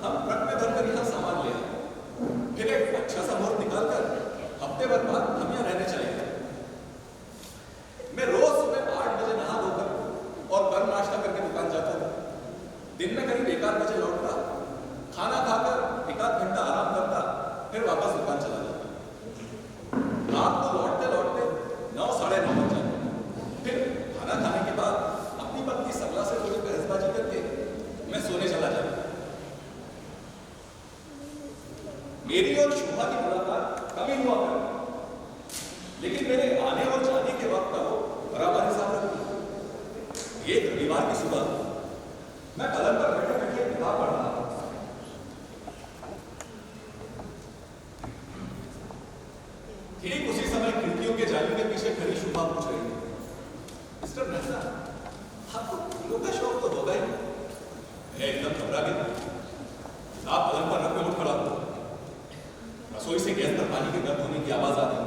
E: हम ट्रक में भरकर यहाँ सामान ले आए। फिर एक अच्छा सा मुहूर्त निकालकर हफ्ते भर बाद हम यहाँ रहने चले गए। मैं रोज सुबह 8 बजे नहा धोकर और गर्म नाश्ता करके दुकान जाता था। दिन में करीब 1-8 बजे लौटता, खाना खाकर 1-8 घंटा आराम करता, फिर वापस दुकान चला जाता। रात को लौटते लौटते 9-9:30 बज जाते। फिर खाना खाने के बाद अपनी पत्नी सरला से थोड़ी बहसबाजी करके मैं सोने चला जाता। मेरी और शोभा की मुलाकात कभी हुआ करती, लेकिन मेरे आने और जाने के वक्त का वो बराबर हिसाब रखती। एक रविवार की सुबह मैं पलंग पर बैठे बैठे किताब पढ़ रहा था। ठीक उसी समय खिड़कियों के जाली के पीछे खड़ी शोभा पूछ रही थी, मिस्टर मेहता, आपको फूलों का शौक तो होगा ही। मैं एकदम घबरा गया। किताब पलंग पर रख के उठ खड़ा हुआ। रसोई से गैस पर पानी के गर्म होने की आवाज आ रही।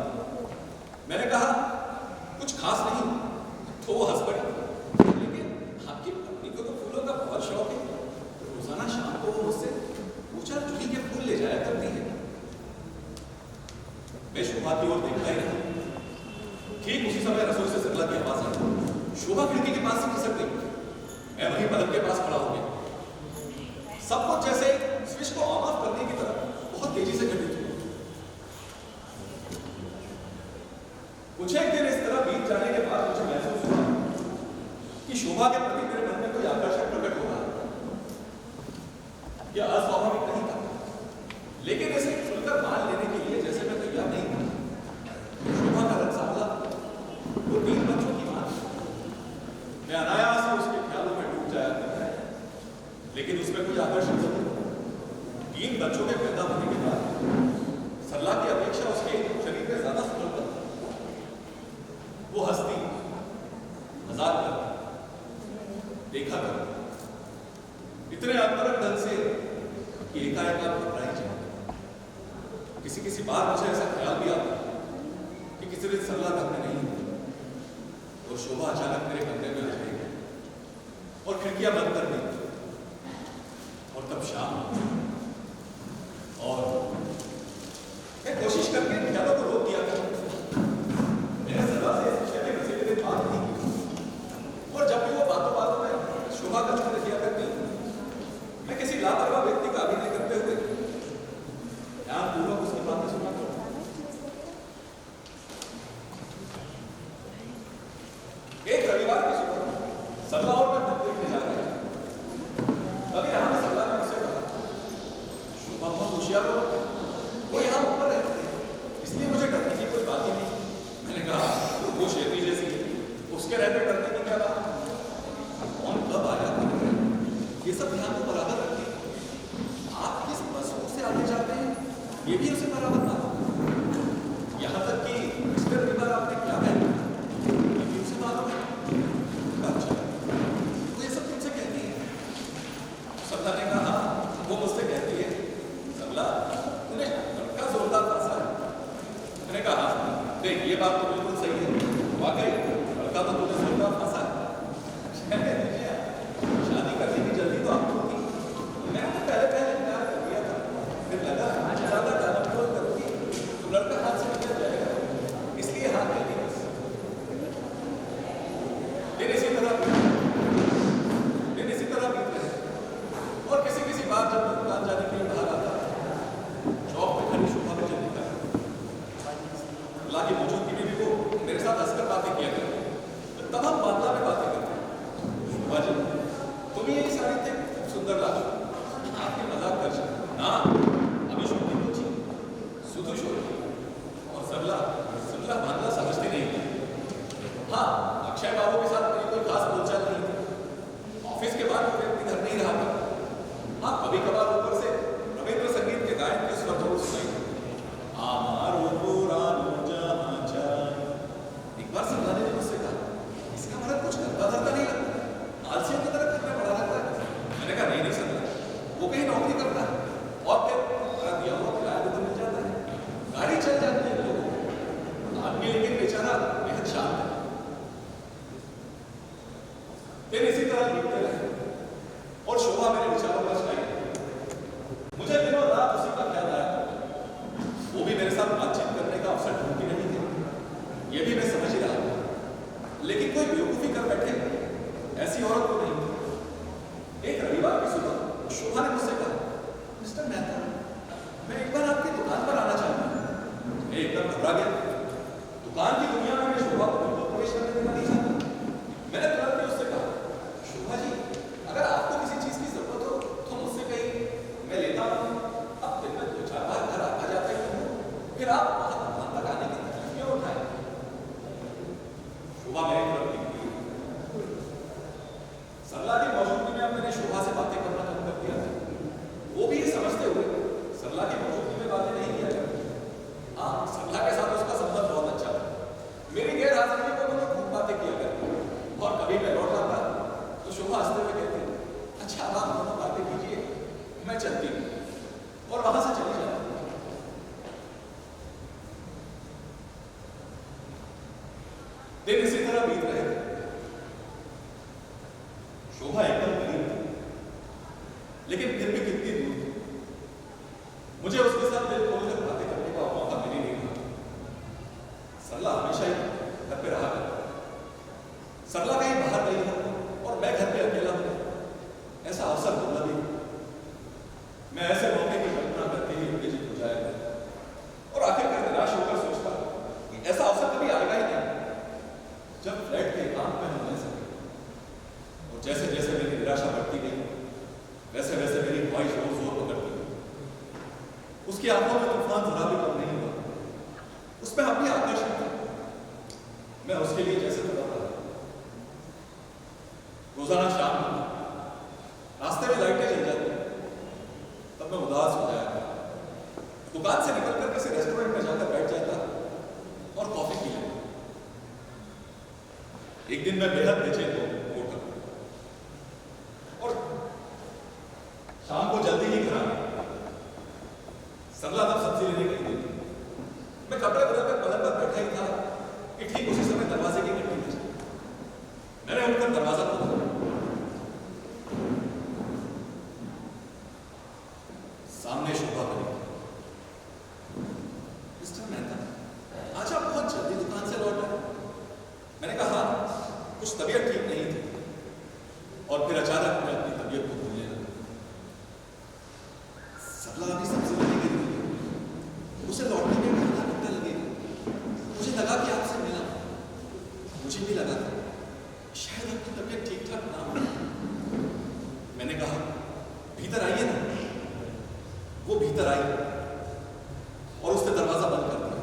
E: मैंने कहा कुछ खास नहीं, तो वो हंस पड़ी। लेकिन आपकी पत्नी को तो फूलों का बहुत शौक है। रोजाना शाम को वो मुझसे पूछा जूही के फूल ले जाया करती है। मैं शोभा की ओर देखता ही रहा। ठीक उसी समय रसोई से सरला की आवाज आई। शोभा खिड़की के पास से खिसक गई। मैं वहीं पलंग के पास खड़ा हो गया। सब कुछ जैसे स्विच को ऑन ऑफ करने की तरह बहुत तेजी से घटित हुआ। कुछ एक दिन इस तरह बीत जाने के बाद मुझे महसूस हुआ कि शोभा के प्रति मेरे मन में कोई आकर्षण प्रकट हो रहा है। यह अस्वाभाविक नहीं था, लेकिन इसे खुलकर मान लेने के लिए किसी किसी बार मुझे ऐसा ख्याल भी आता कि किसी दिन सरला घर में नहीं होगी और शोभा अचानक मेरे कमरे में आ जाएगी और खिड़कियां बंद कर देंगी और तब शाम और मैं कोशिश करके ख्यालों को रोक दिया था। मैंने सरला से कहते किसी दिन बात नहीं की और जब भी वो बातों में शोभा का जिक्र किया करती मैं किसी लापरवाह व्यक्ति का अभिनय करते हुए ध्यानपूर्वक उसकी बातें सुना करता। एक रविवार की सुबह सरला और मैं बुक देखने जा रहे थे। तभी यहाँ सरला ने मुझसे कहा, शोभा बहुत होशियार हो, वो यहाँ ऊपर रहते थे इसलिए मुझे डरने की कोई बात ही नहीं। मैंने कहा वो शेरनी जैसी है, उसके रहते डरने की क्या बात। कौन कब आया ये सब ध्यान को बराबर रखिए। आप किस मजबूत से आगे जाते हैं ये भी उसे बराबर मालूम। यहाँ तक कि पिछले रविवार आपने क्या पहना ये भी उसे मालूम है। अच्छा वो ये सब तुमसे कहती है। सरला ने कहा वो मुझसे कहती है, सरला तूने लड़का जोरदार फंसा है। मैंने कहा देख ये बात तो बिल्कुल सही है, वाकई लड़का तो तूने जोरदार फंसा है। शादी करने की जल्दी तो आपको थी, मैंने तो पहले इंतजार कर दिया था, फिर लगा ज्यादा डायलॉग करूंगी तो लड़का हाथ से निकल जाएगा, इसलिए हाथ नहीं दी। फिर इसी तरह बीत रहे और किसी बार जब मैं दुकान जाने के लिए बाहर आता चौक पे खड़ी शोभा में चल निकला। अल्लाह की मौजूदगी में भी वो मेरे साथ हंसकर बातें किया करते, तब हम बादला में बातें करते। शोभा जी तुम यही साड़ी थे सुंदर लागो, आपकी मजाक कर सकते ना। अभी शोधी पूछी सुधु शोधी और सरला बांधला समझती नहीं। हाँ अक्षय बाबू के साथ मेरी कोई खास बोलचाल नहीं थी। ऑफिस के बाद वो व्यक्ति घर नहीं रहा था। हाँ कभी कभार ऊपर से रविंद्र संगीत के गायन के स्वर जरूर सुनाई। एक बार सरला ने मुझसे कहा इसका मतलब कुछ करता धरता नहीं लगता, आलसियों की तरह करने पड़ा रहता है। मैंने कहा नहीं सरला वो कहीं नौकरी करता है और फिर दिया हुआ किराया तो मिल जाता है, गाड़ी चल जाती है लोगों को। आदमी लेकिन बेचारा बेहद शांत है। फिर इसी तरह लिखते रहे और शोभा मेरे विचारों पर छाई। मुझे दिनों रात उसी का ख्याल आया। वो भी मेरे साथ बातचीत करने का अवसर ढूंढती रही थी, ये भी मैं समझ ही रहा था, लेकिन कोई बेवकूफी कर बैठे ऐसी औरत तो नहीं। एक रविवार की सुबह शोभा ने मुझसे कहा, मिस्टर मेहता मैं एक बार आपकी दुकान पर आना चाहता हूँ। मैं एकदम घबरा गया। दुकान की दुनिया में मैं शोभा को बिल्कुल प्रवेश करने देना नहीं चाहता। मैंने तुरंत उससे कहा, शोभा जी अगर आपको किसी चीज की जरूरत हो तो मुझसे कहीं, मैं लेता हूँ। अब दिन में 2-4 बार घर आ जाते हैं, फिर आप दुकान तक आने की तकलीफ क्यों उठाए। शोभा मेरी तरफ देखती। सरला की मौजूदगी में अब मैंने शोभा से बातें करना कम कर दिया था। वो भी ये समझते हुए सरला की मौजूदगी में बातें नहीं किया करती। हाँ सरला के साथ उसका संबंध बहुत अच्छा था। मेरी गैर हाजिरी में वो मुझे खूब बातें किया करती और कभी मैं लौट आता तो शोभा हंसते हुए कहती, अच्छा अब आप दोनों बातें कीजिए, मैं चलती हूँ और वहां से चली जाती। दिन इसी तरह बीत रहे थे। शोभा एकदम करीब थी, लेकिन फिर भी कितनी दूर थी। मुझे उसके साथ दिल खोलकर बातें करने का मौका मिल ही नहीं रहा। सरला हमेशा ही घर पे रहा करता। सरला कहीं बाहर नहीं था और मैं घर पे अकेला हूं, ऐसा अवसर दुर्लभ ही। मैं ऐसे मौके की कल्पना करके ही उत्तेजित हो जाएगा और आखिरकार निराश होकर सोचता कि ऐसा अवसर कभी आएगा ही नहीं जब फ्लैट के एकांत में हम रह सके। और जैसे जैसे मेरी निराशा बढ़ती गई वैसे वैसे मेरी ख्वाहिश और जोर पकड़ती गई। उसकी आंखों में तूफान जरा भी कम नहीं हुआ, उसमें हम भी आकर्षित थे। मैं उसके लिए जैसे तड़प रहा। रोजाना शाम को रास्ते में लाइटें जल जाती, तब मैं उदास हो जाया। दुकान से निकलकर किसी रेस्टोरेंट में जाकर बैठ जाता और कॉफी पी लेता। एक दिन मैं बेहद बेचैन हो उठा और शाम को जल्दी ही घर आ गया। सरला तब सब्जी लेने गई थी। कुछ तबीयत ठीक नहीं थी और फिर अचानक मैं अपनी तबीयत को भूलने लगा। सरला अभी सबसे लगी गई, उसे लौटने में आधा घंटा लगेगा। मुझे लगा कि आपसे मिला, मुझे भी लगा था शायद आपकी तबीयत ठीक ठाक ना हो। मैंने कहा भीतर आइए ना। वो भीतर आई और उसने दरवाजा बंद कर दिया।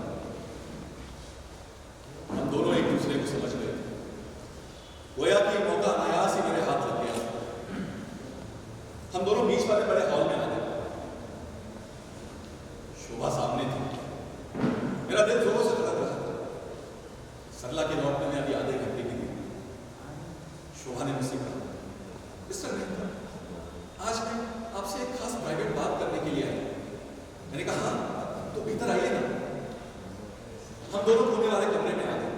E: हम दोनों एक दूसरे को समझ गए थे। गोया कि मौका अनायास ही मेरे हाथ लग गया। हम दोनों बीच वाले बड़े हॉल में आ गए। शोभा सामने थी। मेरा दिल जोरों से धड़क रहा था। सरला के लौटने में अभी आधे घंटे की देर। शोभा ने मुझसे कहा, मिस्टर मेहता, आज मैं आपसे एक खास प्राइवेट बात करने के लिए आया। मैंने कहा हाँ, तो भीतर आइए ना। हम दोनों कोने वाले कमरे में आ गए।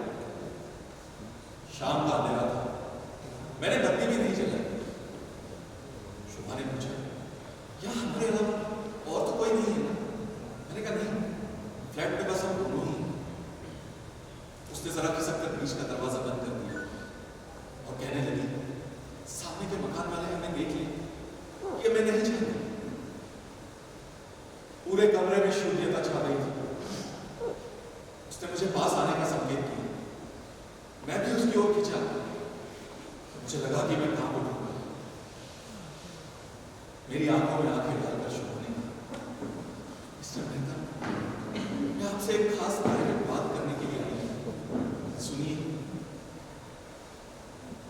E: शाम का अंधेरा था, मैंने बत्ती भी नहीं जलाई। शोभा ने पूछा, यहाँ हमारे अलावा और तो कोई नहीं है? मैंने कहा नहीं, फ्लैट में बस हम दोनों ही। उसने जरा खिसक कर बीच का दरवाजा बंद कर दिया और कहने लगी, सामने के मकान वाले हमें देख लिए, ये मैं नहीं जानती। पूरे कमरे में शून्यता छा गई थी। उसने मुझे पास आने का संकेत किया। मैं भी उसकी ओर खिंचा। मुझे लगा कि मैं कहां उठूंगा। मेरी आंखों में आंखें डालकर शोभा ने कहा, मिस्टर मेहता, मैं आपसे एक खास प्राइवेट बात करने के लिए आई हूं। सुनिए,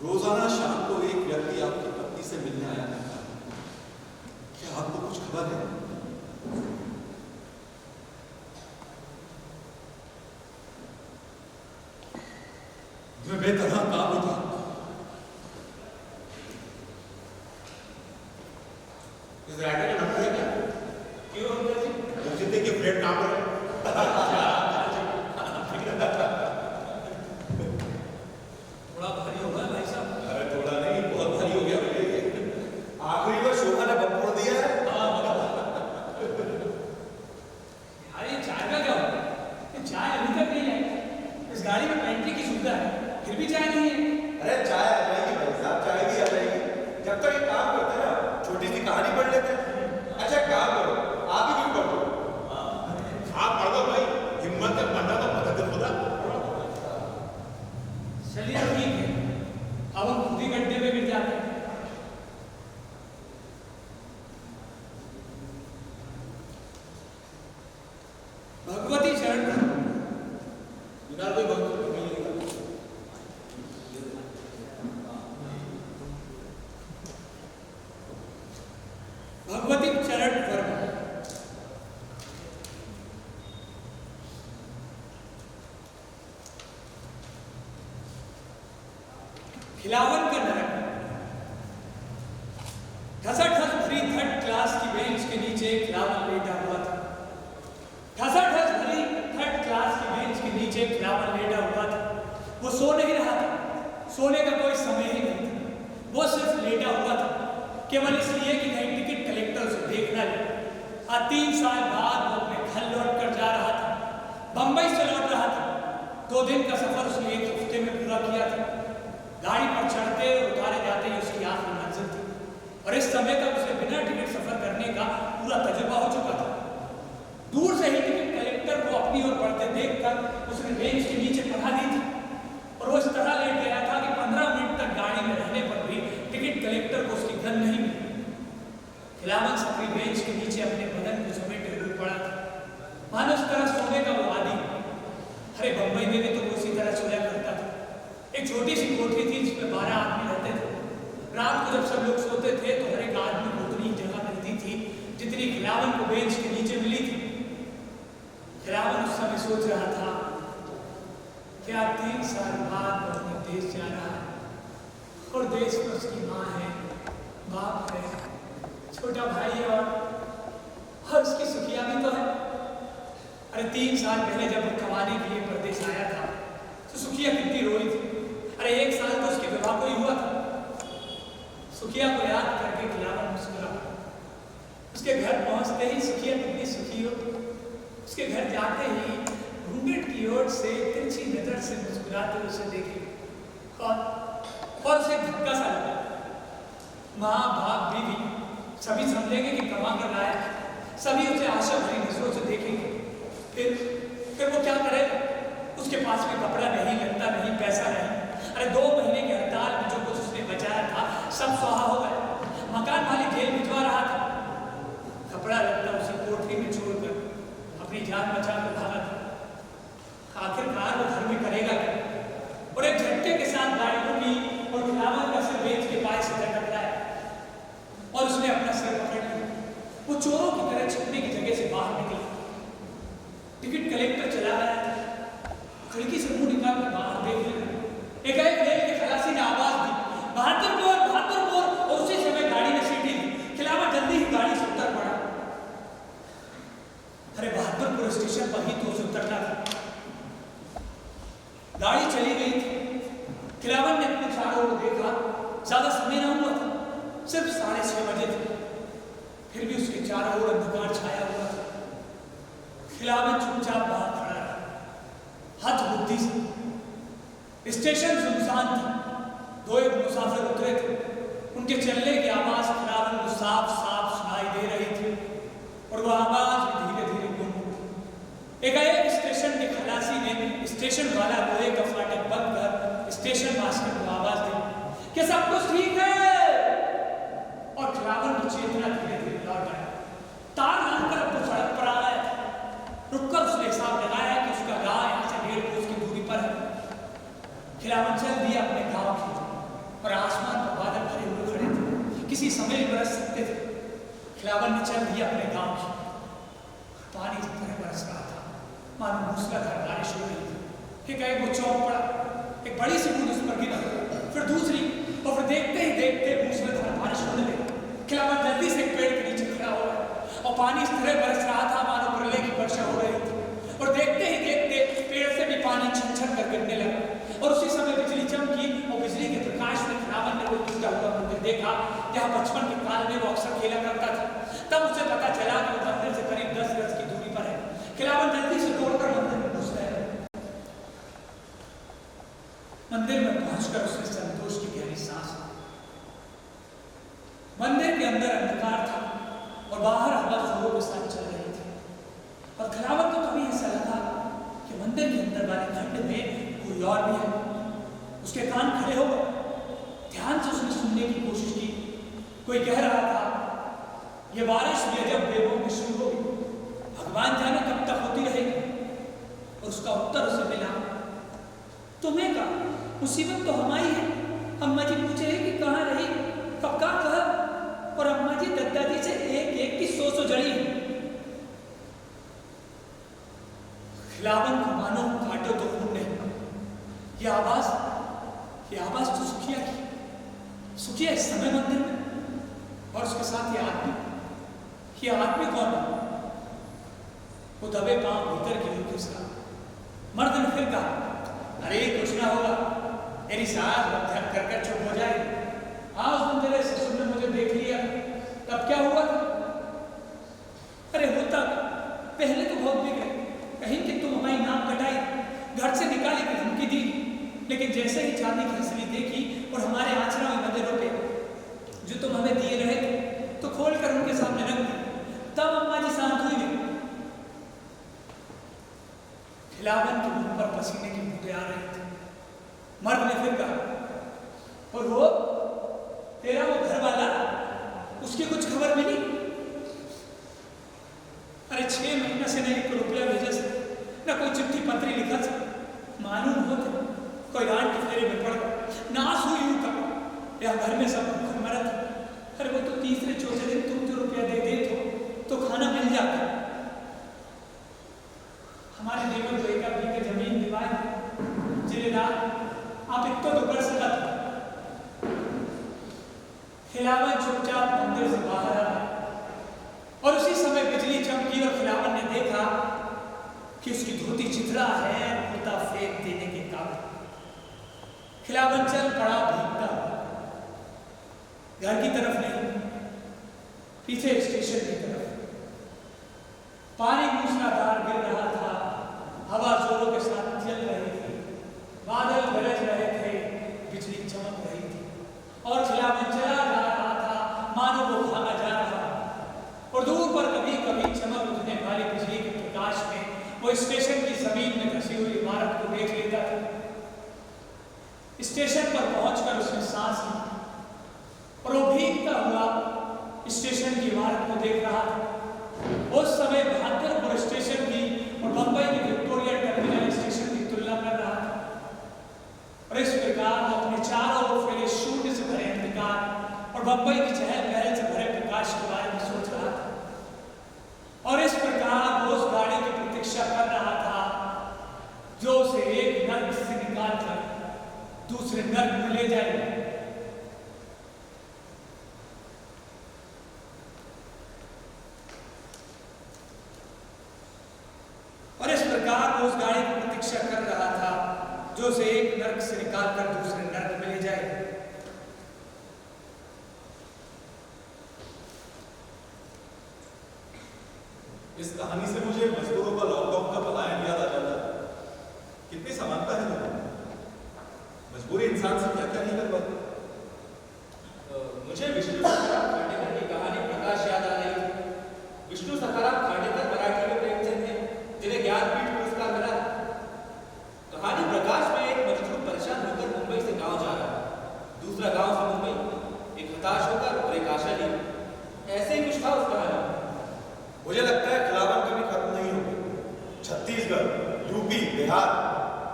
E: रोजाना शाम को एक व्यक्ति आपकी पत्नी से मिलने आया करता है। क्या आपको कुछ खबर है? मैं बेतरह कांप उठा।
B: इस राइटर का नंबर है क्या?
C: क्यों अंकल जी?
B: मुझे देखिए फ्लैट कहाँ पर है?
C: थोड़ा भारी होगा भाई साहब।
E: अरे थोड़ा नहीं, बहुत भारी हो गया मुझे।
D: आखिरी में शोभा ने बम फोड़ दिया है।
G: अरे चाय का क्या होगा? ये चाय अभी तक नहीं आई। इस गाड़ी में पेंट्री की सुविधा है, फिर भी चाय नहीं है।
D: अरे चाय आ जाएगी भाई साहब, चाय भी आ जाएगी। जब तक एक काम करते हैं ना, छोटी सी कहानी पढ़ लेते हैं। अच्छा काम करो, आप ही कुछ पढ़ो।
B: आप पढ़ दो भाई, हिम्मत है पढ़ना तो मदद खुदा।
G: चलिए ठीक है, अब हम खुद ही गड्ढे में गिर जाते हैं। भगवती शरण
B: बिना कोई भक्त मिलेगा।
G: भगवती चरण वर्मा। खिलावन का नरक। ठसाठस भरी थर्ड क्लास की बेंच के नीचे खिलावन लेटा हुआ था। ठसाठस भरी थर्ड क्लास की बेंच के नीचे खिलावन लेटा हुआ था। वो सो नहीं रहा था, सोने का कोई समय ही नहीं था। वो सिर्फ लेटा हुआ था, केवल इसलिए कि कहीं टिकट कलेक्टर उसे देख न ले। 3 साल बाद वो अपने घर लौट कर जा रहा था। बंबई से लौट रहा था। 2 दिन का सफर उसने 1 हफ्ते में पूरा किया था। गाड़ी पर चढ़ते और उतारे जाते ही उसकी आखिरी मंजिल थी और इस समय तक उसे बिना टिकट सफर करने का पूरा तजुर्बा हो चुका था। दूर से ही टिकट कलेक्टर को अपनी ओर बढ़ते देखकर उसने बेंच के नीचे पढ़ा दी थी और वो इस तरह लेट गया था कि 15 मिनट तक गाड़ी में रहने पर भी टिकट कलेक्टर को उसकी गंध नहीं मिली। खिलावन अपनी बेंच के नीचे अपने बदन को समेटे हुए पड़ा था, मानो उस तरह सोने का वो आदि। अरे बंबई में भी तो वो उसी तरह सोया करता था। एक छोटी सी कोठरी थी जिसमें 12 आदमी रहते थे। रात को जब सब लोग सोते थे तो हर एक आदमी को उतनी जगह मिलती थी जितनी खिलावन को बेंच के नीचे मिली थी। खिलावन उस समय सोच रहा था, क्या 3 साल बाद वो अपने देश जा रहा है और देश में उसकी माँ है, बाप है, छोटा भाई है और उसकी सुखिया भी तो है। अरे 3 साल पहले जब वो कमाने के लिए प्रदेश आया था तो सुखिया कितनी रोई थी। अरे 1 साल तो उसके विवाह को ही हुआ था। सुखिया को याद करके खिलावन मुस्कुरा। उसके घर पहुंचते ही सुखिया कितनी सुखी हो। उसके घर जाते ही घूंघट की ओर से तिरछी नजर से मुस्कुराते उसे देखे। कौन? और उसे धक्का सा लगा। माँ बाप बीवी सभी समझेंगे कि कमा कर लाया, सभी उसे आशा भरी नजरों से देखेंगे। फिर वो क्या करेगा? उसके पास में कपड़ा नहीं, लगता नहीं, पैसा नहीं। अरे 2 महीने की हड़ताल में जो कुछ उसने बचाया था सब स्वाहा हो गया। मकान मालिक जेल भिजवा रहा था, कपड़ा लगता उसे कोठरी में छोड़कर अपनी जान बचा कर भागा था। आखिरकार वो घर में करेगा क्या? और एक झटके के साथ गाड़ी रुकी और खिलावन का सिर बेच के पाए से टकराया और उसने अपना सिर पकड़ लिया। वो चोरों की तरह छिपने की जगह से बाहर निकला। टिकट कलेक्टर चला गया था, खिड़की से मुंह निकाल कर बाहर देख लिया। एक रेल के खलासी ने आवाज दी, बहादुरपुर, बहादुरपुर, और उसी समय गाड़ी ने सीटी दी। खिलावन जल्दी ही गाड़ी से उतर पड़ा। अरे बहादुरपुर स्टेशन पर ही तो उसे उतरना था। गाड़ी चली गई थी। खिलावन ने अपने चारों ओर देखा, ज्यादा समय न हुआ था, सिर्फ 6:30 बजे थे। फिर भी उसके चारों ओर अंधकार छाया हुआ था। खिलावन चुपचाप बाहर खड़ा रहा, हद बुद्धि से। स्टेशन सुनसान था। 2 एक मुसाफिर उतरे थे। उनके चलने की आवाज खिलावन को साफ साफ सुनाई दे रही थी और वह आवाज भी धीरे धीरे गुम हो गई। एक स्टेशन के खलासी ने स्टेशन वाला लोहे का फाटक बंद कर स्टेशन मास्टर को आवाज दी कि सब कुछ ठीक है, और खिलावन की चेतना धीरे धीरे लौट आया। तार लाकर अब तो सड़क पर आ गया। रुककर उसने हिसाब लगाया कि उसका गांव यहाँ से 1.5 कोस की दूरी पर है। खिलावन चल दिया अपने गांव की और आसमान पर बादल भरे हुए खड़े थे, किसी समय बरस सकते थे। खिलावन ने चल दिया अपने गांव की। पानी इस तरह बरस रहा था मानो मूसलाधार बारिश हो रही थी। एक वो चौक पड़ा, एक बड़ी सी बूंद उस पर गिरा, फिर दूसरी, और फिर देखते ही देखते मूसलाधार बारिश होने लगी। खिलावन जल्दी से एक पेड़ के नीचे खड़ा हो गया और पानी इस तरह बरस रहा था मानो प्रलय की वर्षा हो रही थी। और देखते ही देखते पेड़ से भी पानी छन छन कर गिरने लगा और उसी समय बिजली चमकी और बिजली के प्रकाश में खिलावन ने वो टूटा हुआ मंदिर देखा जहाँ बचपन के काल में वो अक्सर खेला करता था। तब उसे पता चला कि वो मंदिर से करीब 10 गज की दूरी पर है। खिलावन जल्दी से दौड़कर मंदिर में घुस गया। मंदिर में पहुंचकर उसने संतोष की गहरी सांस ली। मंदिर के अंदर अंधकार था और बाहर हवा जोरों के साथ चल रही थी। और खिलावन को कभी ऐसा लगा कि मंदिर के अंदर वाले खंड में कोई और भी है। उसके कान खड़े हो गए। ध्यान से उसने सुनने की कोशिश की। कोई कह रहा था, ये बारिश जब बेबों में शुरू होगी, भगवान जाने कब तक होती रहेगी। और उसका उत्तर उसे मिला, तुम्हें का मुसीबत तो हमारी है। अम्मा जी पूछ रही कि कहाँ रही, कब का कहा, और अम्मा जी दादाजी से एक एक की 100 जड़ी। खिलावन को मानो काटो तो खून नहीं। ये आवाज तो सुखिया की। सुखिया इस समय मंदिर में और उसके साथ ये आदमी कौन है? वो दबे पांव भीतर की ओर घुसा। मर्द ने फिर कहा, अरे कुछ ना होगा, मेरी सांस कर चुप हो जाएगी। हाँ, उस दिन तेरे ससुर ने मुझे देख लिया, तब क्या हुआ था? अरे होता पहले तो बहुत बिगड़े, कहीं कि तुम हमारी नाक कटाई, घर से निकाली की धमकी दी, लेकिन जैसे ही चांदी की हंसली देखी और हमारे आचरण में नजरों पे जो तुम हमें दिए रहे थे तो खोलकर उनके सामने रख दी, तब अम्मा जी शांत हुई। खिलावन के मुंह पर पसीने की बूंदें आ रही थी। मर्द ने फिर कहा, और वो तेरा वो घर वाला, उसकी कुछ खबर मिली? अरे 6 महीने से न 1 रुपया भेजा से, न कोई चिट्ठी पत्री लिखा से। मालूम होता कोई रात के फेरे में पड़ गया, नाश हुई हूं का, या घर में सब मरा था। अरे वो तो तीसरे चौथे दिन तुम जो रुपया दे दे तो खाना मिल जाता। हमारे देवर को 1 आदमी की जमीन दिवाई जिलेदार, आप इतना तो कर सका था। खिलावन चुपचाप मंदिर से बाहर आया और उसी समय बिजली चमकी और खिलावन ने देखा कि उसकी धोती चिथड़ा है, कुर्ता फेंक देने के काबिल। खिलावन चल पड़ा भीगता, घर की तरफ नहीं, पीछे स्टेशन की तरफ। पानी मूसलाधार गिर रहा था, हवा जोरों के साथ चल रही थी, बादल गरज रहे थे, बिजली चमक रही थी। वो स्टेशन की जमीन में धसी हुई इमारत को देख लेता था। स्टेशन पर पहुंचकर उसने सांस ली और वो भीगता हुआ स्टेशन की इमारत को देख रहा था। उस समय बहादुरपुर स्टेशन की और बंबई की विक्टोरिया टर्मिनल स्टेशन की तुलना कर रहा था और इस प्रकार वो अपने चारों ओर फैले शून्य से भरे अंधकार और बंबई की चहल पहल से भरे प्रकाश के बारे में सोच रहा था। और इस प्रकार वो उस गाड़ी की प्रतीक्षा कर रहा था जो उसे एक नर्क से निकाल कर दूसरे नर्क में ले जाएगा। और इस प्रकार वो उस गाड़ी की प्रतीक्षा कर रहा था जो उसे एक नर्क से निकाल कर दूसरे नर्क में ले जाएगा।
E: इस कहानी से मुझे मजदूरों का लॉकडाउन का पलायन याद आ जाता है। कितनी समानता है दोनों। मजबूरी इंसान से क्या क्या नहीं कर पाती।
C: मुझे विष्णु सखाराम खांडेकर की कहानी प्रकाश याद आ रही। विष्णु सखाराम खांडेकर मराठी में प्रेमचंद थे जिन्हें ज्ञानपीठ पुरस्कार मिला। कहानी प्रकाश में एक मजदूर परेशान होकर मुंबई से गांव जा रहा है, दूसरा गांव से मुंबई, एक हताश होकर और एक आशा ली। ऐसे ही कुछ था उस कहानी।
D: मुझे लगता है खिलाफत कभी खत्म नहीं होगी। छत्तीसगढ़, यूपी, बिहार,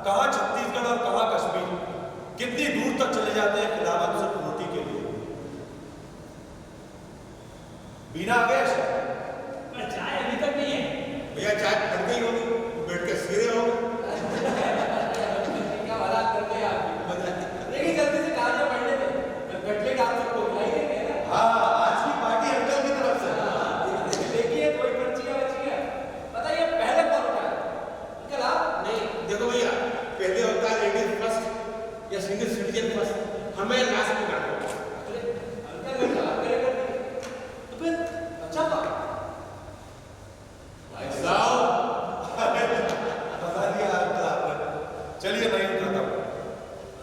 D: कहां छत्तीसगढ़ और कहां कश्मीर, कितनी दूर तक चले जाते हैं खिलाफत से रोटी के लिए। बीना आ गया शायद।
G: पर चाय अभी तक नहीं है।
B: भैया चाय फट गई होगी, बैठ के सीधे रहोगे।
C: क्या बात करते हैं आप। लेकिन जल्दी से कहानियां पढ़ने में कटलेट आप सबको खिलाई देंगे ना।
D: हाँ, आज की पार्टी अंकल की तरफ से।
C: देखिए कोई पर्चियां बची है। बताइए पहले कौन उठाया? अंकल आप?
B: नहीं देखो भैया, पहले होता है लेडीज फर्स्ट या सिंगल सिटीजन फर्स्ट, हमें लास्ट में करना होगा।
C: अंकल ने कहा करेगा तो फिर अच्छा था।
B: भाई साहब
D: बता दिया अंकल आपने। चलिए मैं उठाता हूँ।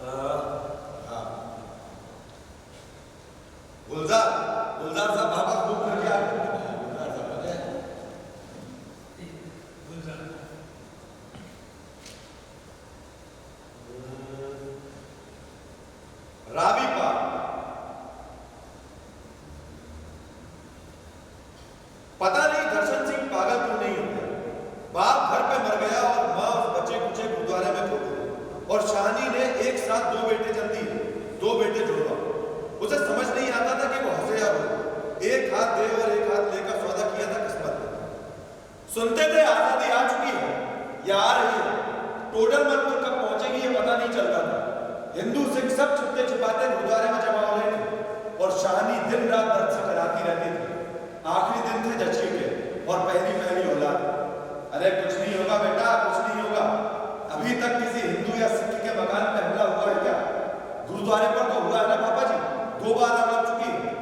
D: हाँ, गुलजार साहब वापस बुक करके आ गए। रावी पार्क। पता नहीं दर्शन सिंह पागल क्यों नहीं होते। बाप घर पे मर गया और माँ उस बच्चे कुचे गुरुद्वारे में खो गई और शाहनी ने एक साथ दो बेटे जन्म दिए, दो बेटे जुड़वा। उसे समझ नहीं आता था कि वो हंसे या रो। एक हाथ दे और एक हाथ लेकर सौदा किया था किस्मत ने। सुनते थे आजादी आ चुकी है या आ रही है, टोडर मन पर कब पहुंचेगी ये पता नहीं चलता था। हिंदू सिख सब छुपते छुपाते गुरुद्वारे में जमा हो रहे थे और शाहनी दिन रात दर्द से कराती रहती थी। आखिरी दिन थे जच्ची के और पहली औलाद। अरे कुछ नहीं होगा बेटा, कुछ नहीं होगा। अभी तक किसी हिंदू या सिख के मकान पे हमला हुआ है क्या? गुरुद्वारे पर तो हुआ है ना पापा जी, 2 बार आग लग चुकी है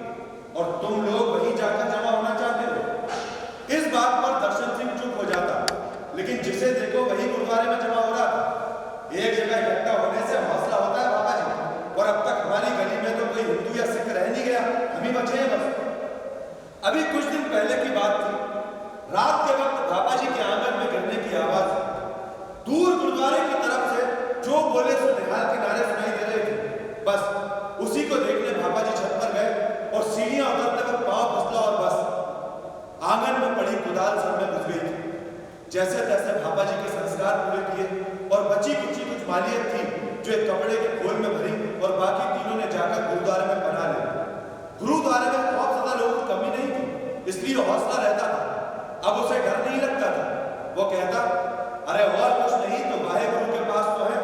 D: और तुम लोग वहीं जाकर जमा होना चाहते हो। इस बात पर दर्शन सिंह चुप हो जाता, लेकिन जिसे देखो वही गुरुद्वारे में जमा हो रहा था। एक जगह इकट्ठा होने से हौसला होता है पापा जी, और अब तक हमारी गली में तो कोई हिंदू या सिख रह नहीं गया, हम ही बचे हैं बस। अभी कुछ दिन पहले की बात थी। रात के वक्त पापा जी के आंगन में गिरने की आवाज दूर गुरुद्वारे की तरफ से जो बोले सो निहाल के नारे सुनाई दे रहे थे। बस उसी को देखने पापा जी छत पर गए और सीढ़ियां उतरते वक्त पांव फिसला और बस आंगन में पड़ी कुदाल सर में घुस गई थी। जैसे तैसे पापा जी के संस्कार पूरे किए और बची कुची कुछ मालियत थी जो एक कपड़े के खोल में भरी और बाकी तीनों ने जाकर गुरुद्वारे में बना ली। गुरुद्वारे में खौफजदा लोगों की कमी नहीं थी, इसलिए हौसला रहता था। अब उसे डर नहीं लगता था। वो कहता, अरे और कुछ नहीं तो वाहे गुरु के पास तो है।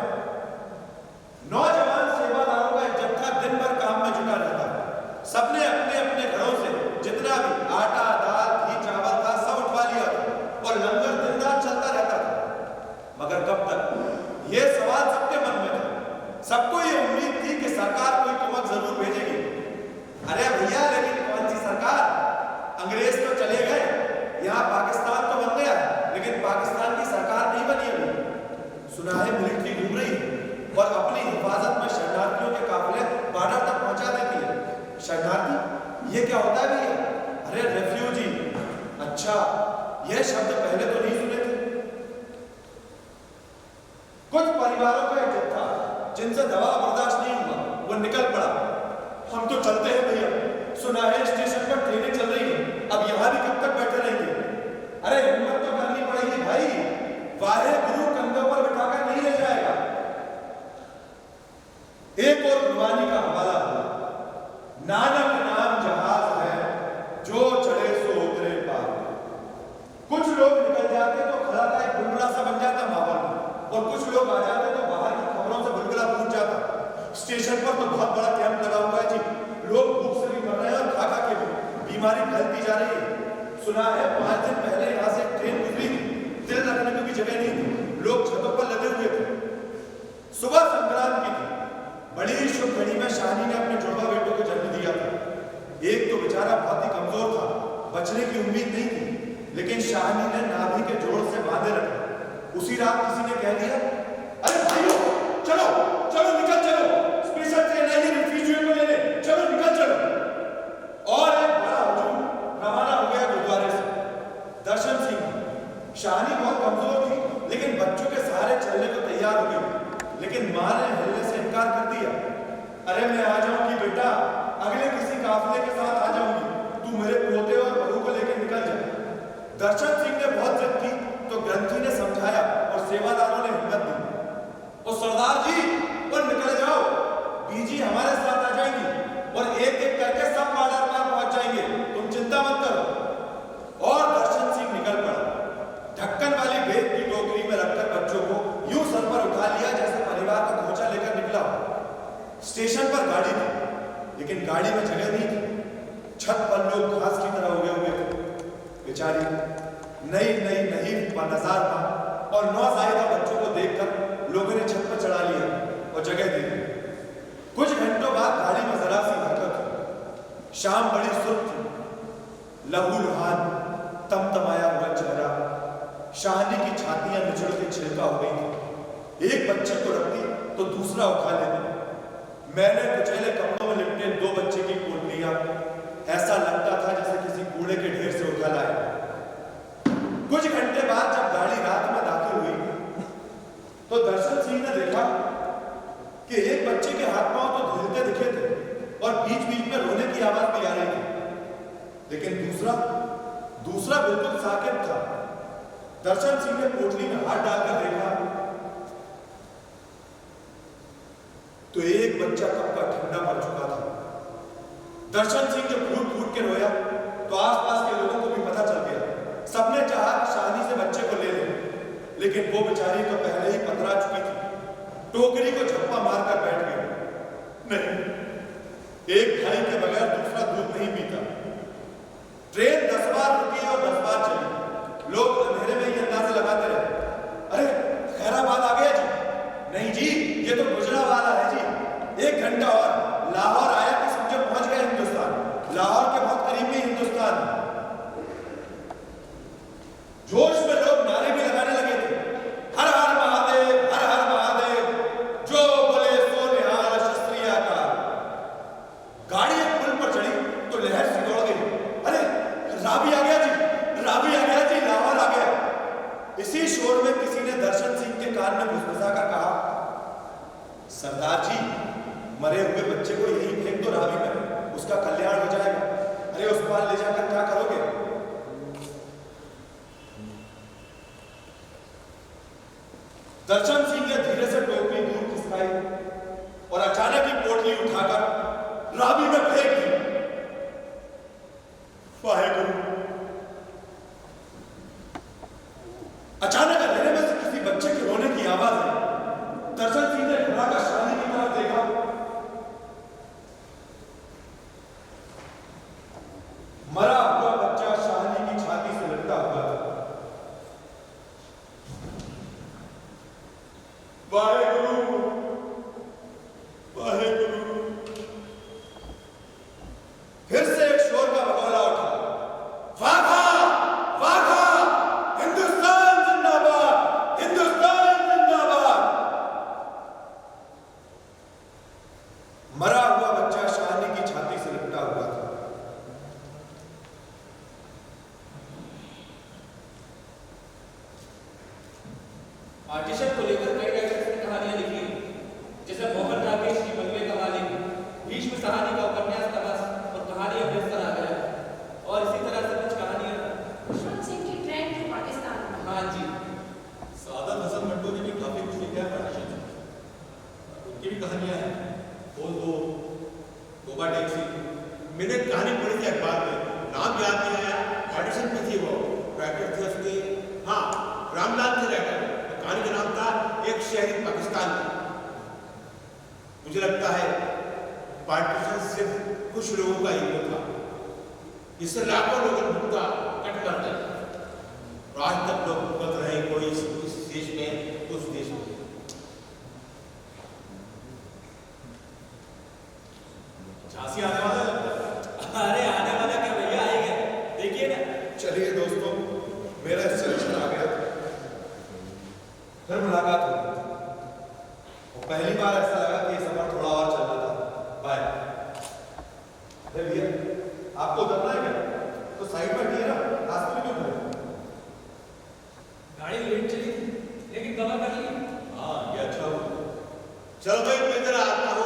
D: नौजवान सेवादारों का एक जत्था दिन भर काम में जुटा रहता था। सबने अपने अपने घरों से जितना भी आटा, दाल, घी, चावल था सब उठवा लिया था और लंगर दिन रात चलता रहता था। मगर कब तक? ये सवाल सबके मन में था। सबको ये उम्मीद थी कि सरकार कोई कुमक जरूर भेजेगी। अरे भैया, लेकिन कौन सी सरकार? अंग्रेज तो चले गए, यहाँ पाकिस्तान तो बन गया, लेकिन पाकिस्तान की सरकार नहीं बनी अभी। सुना है मिलिट्री घूम रही है और अपनी हिफाजत में शरणार्थियों के काफिले बॉर्डर तक पहुंचा देती है। शरणार्थी? ये क्या होता है भैया? अरे रेफ्यूजी। अच्छा, यह शब्द पहले तो नहीं सुने थे। इनसे दबाव बर्दाश्त नहीं हुआ, वो निकल पड़ा। हम तो चलते हैं भैया, सुना है स्टेशन पर ट्रेनें चल रही हैं, अब यहाँ भी कब तक बैठे रहेंगे? अरे हिम्मत तो करनी पड़ेगी भाई, वाहे गुरु कंधों पर बिठाकर नहीं ले जाएगा। एक और कुर्बानी का हवाला हुआ, नानक नाम जहाज है, जो चढ़े सो उतरे पार। कुछ लोग निकल जाते तो खड़ा का एक बुलबुला सा बन जाता माहौल में, और कुछ लोग आ जाते तो बाहर की खबरों से बुलबुला पूछ जाता। स्टेशन पर तो बहुत बड़ा कैंप लगा हुआ है जी, लोग भूख से भी मर रहे हैं और खा खा के भी बीमारी फैलती जा रही है। सुना है 5 दिन पहले यहाँ से ट्रेन गुजरी थी, दिल रखने को भी जगह नहीं थी, लोग छतों पर लगे हुए थे। सुबह संक्रांत की थी, बड़ी ही शुभ घड़ी में शाहनी ने अपने जुड़वा बेटों को जन्म दिया था। एक तो बेचारा बहुत ही कमजोर था, बचने की उम्मीद नहीं थी, लेकिन शाहनी ने नाभि के जोड़ से बांधे रखा। उसी रात किसी ने कह दिया, अरे भाइयों चलो चलो निकल चलो, स्पेशल ट्रेन आई है रिफ्यूजियों को लेने, चलो निकल चलो। और एक बड़ा हुजूम रवाना हो गया गुरुद्वारे से। दर्शन सिंह, शाहनी बहुत कमजोर थी, लेकिन बच्चों के सहारे चलने को तैयार हो गई, लेकिन मां ने हिलने से इनकार कर दिया। अरे मैं आ जाऊंगी बेटा, अगले किसी काफिले के साथ आ जाऊंगी, तू मेरे पोते और बहू को लेकर निकल जा। दर्शन सिंह ने बहुत जिद की तो ग्रंथी ने समझाया और सेवादारों ने हिम्मत दी। और सरदार जी और निकल जाओ, बीजी हमारे साथ आ जाएंगी और एक एक करके सब बॉर्डर पार पहुंच जाएंगे, तुम चिंता मत करो। और दर्शन सिंह निकल पड़ा, ढक्कन वाली बेग की टोकरी में रखकर बच्चों को यूं सर पर उठा लिया जैसे परिवार का खोचा लेकर निकला। स्टेशन पर गाड़ी थी, लेकिन गाड़ी में जगह नहीं थी। छत पर लोग घास की तरह उगे हुए थे। बेचारी नई नजार था और नौज़ायदा बच्चों को देखकर लोगों ने छत पर चढ़ा लिया और जगह दे दी। कुछ घंटों बाद गाड़ी में जरा सी हरकत हुई। शाम बड़ी सुर्ख थी, लहूलुहान तमतमाया हुआ चेहरा, शाहनी की छातियां निचड़ के छिलका हो गई थी। एक बच्चे को रखती तो दूसरा उठा लेती। मैंने कुचैले कपड़ों में लिपटे 2 बच्चे की पोटलियां, ऐसा लगता था जैसे किसी कूड़े के ढेर से उठा लाए। कुछ घंटे बाद जब गाड़ी रात में दाखिल हुई तो दर्शन सिंह ने देखा कि एक बच्चे के हाथ पांव तो धुलते दिखे थे और बीच बीच में रोने की आवाज भी आ रही थी, लेकिन दूसरा बिल्कुल साकित था। दर्शन सिंह ने पोटली में हाथ डालकर देखा तो एक बच्चा कब का ठंडा पड़ चुका था। दर्शन सिंह जब फूट फूट के रोया तो आसपास के लोगों को भी पता चल गया। सबने चाहा शाहनी से बच्चे को ले ले, लेकिन वो बेचारी तो पहले ही पतरा चुकी थी, टोकरी को झप्पा मारकर बैठ गई। नहीं, एक भाई के बगैर दूसरा दूध नहीं पीता। ट्रेन 10 बार रुकी और 10 बार चली। लोग अंधेरे में ये अंदाजे लगाते रहे, अरे खैराबाद आ गया जी। नहीं जी, ये तो गुजरावाला है जी। 1 घंटा और लाहौर आया कि समझो पहुंच गए हिंदुस्तान। लाहौर के बहुत करीब में हिंदुस्तान। जोश में लोग नारे भी लगाने लगे थे, हर हर महादेव, हर हर महादेव, जो बोले सो निहाल शस्त्रिया का। गाड़ी एक पुल पर चढ़ी तो लहर सी दौड़ गई, अरे रावी आ गया जी, रावी आ गया जी, लाहौर आ गया। इसी शोर में किसी ने दर्शन सिंह के कान में घुसघुसा कर कहा, सरदार जी मरे हुए बच्चे को यही फेंक दो रावी में, उसका कल्याण हो जाएगा। अरे उस पार ले जाकर क्या करोगे? दर्शन सिंह ने धीरे से टोकरी दूर खिसकाई और अचानक ही पोटली उठाकर रावी में फेंक दी। वाहेगुरु। अचानक अंधेरे में से किसी बच्चे के रोने की आवाज आई। दर्शन सिंह ने घबराकर शाहनी की तरफ देखा। मरा हुआ बच्चा शाहनी की छाती से लटका हुआ था। वाहेगुरु, वाहेगुरु। फिर से एक शोर का बगौला उठा, वाघा, वाघा, हिंदुस्तान जिंदाबाद, हिंदुस्तान जिंदाबाद। मरा हुआ बच्चा शाहनी की छाती से लिपटा हुआ था।
C: आर्टिशन को लेकर कई राइटर्स ने कहानियां लिखी, जैसे
E: कहानियां हैं, बोल दो, गोबा टैक्सी।
B: मैंने कहानी पढ़ी थी अखबार में, नाम याद नहीं आया, ऑडिशन में थी वो, राइटर थे उसके, हाँ रामलाल थे राइटर। कहानी का नाम था एक शहरी पाकिस्तान। मुझे लगता है पार्टीशन सिर्फ कुछ लोगों का ईगो था, इससे लाखों लोगों का कट कर दिया। आज तक लोग भुगत रहे, कोई इस देश में, उस देश में।
E: झांसी आने वाला लगता है।
G: अरे आने वाला क्या भैया, आएगा, देखिए ना।
D: चलिए दोस्तों, मेरा सिलेक्शन आ गया, फिर मुलाकात हुई और पहली बार ऐसा लगा कि ये सफर थोड़ा और चलना था। बाय। अरे भैया, आपको उतरना है क्या? तो साइड में हटिए ना, रास्ते में क्यों खड़े?
G: गाड़ी लेट चली थी, लेकिन कवर कर ली।
E: हाँ, ये अच्छा हुआ।
B: चलो भाई मैं जरा आता हूँ।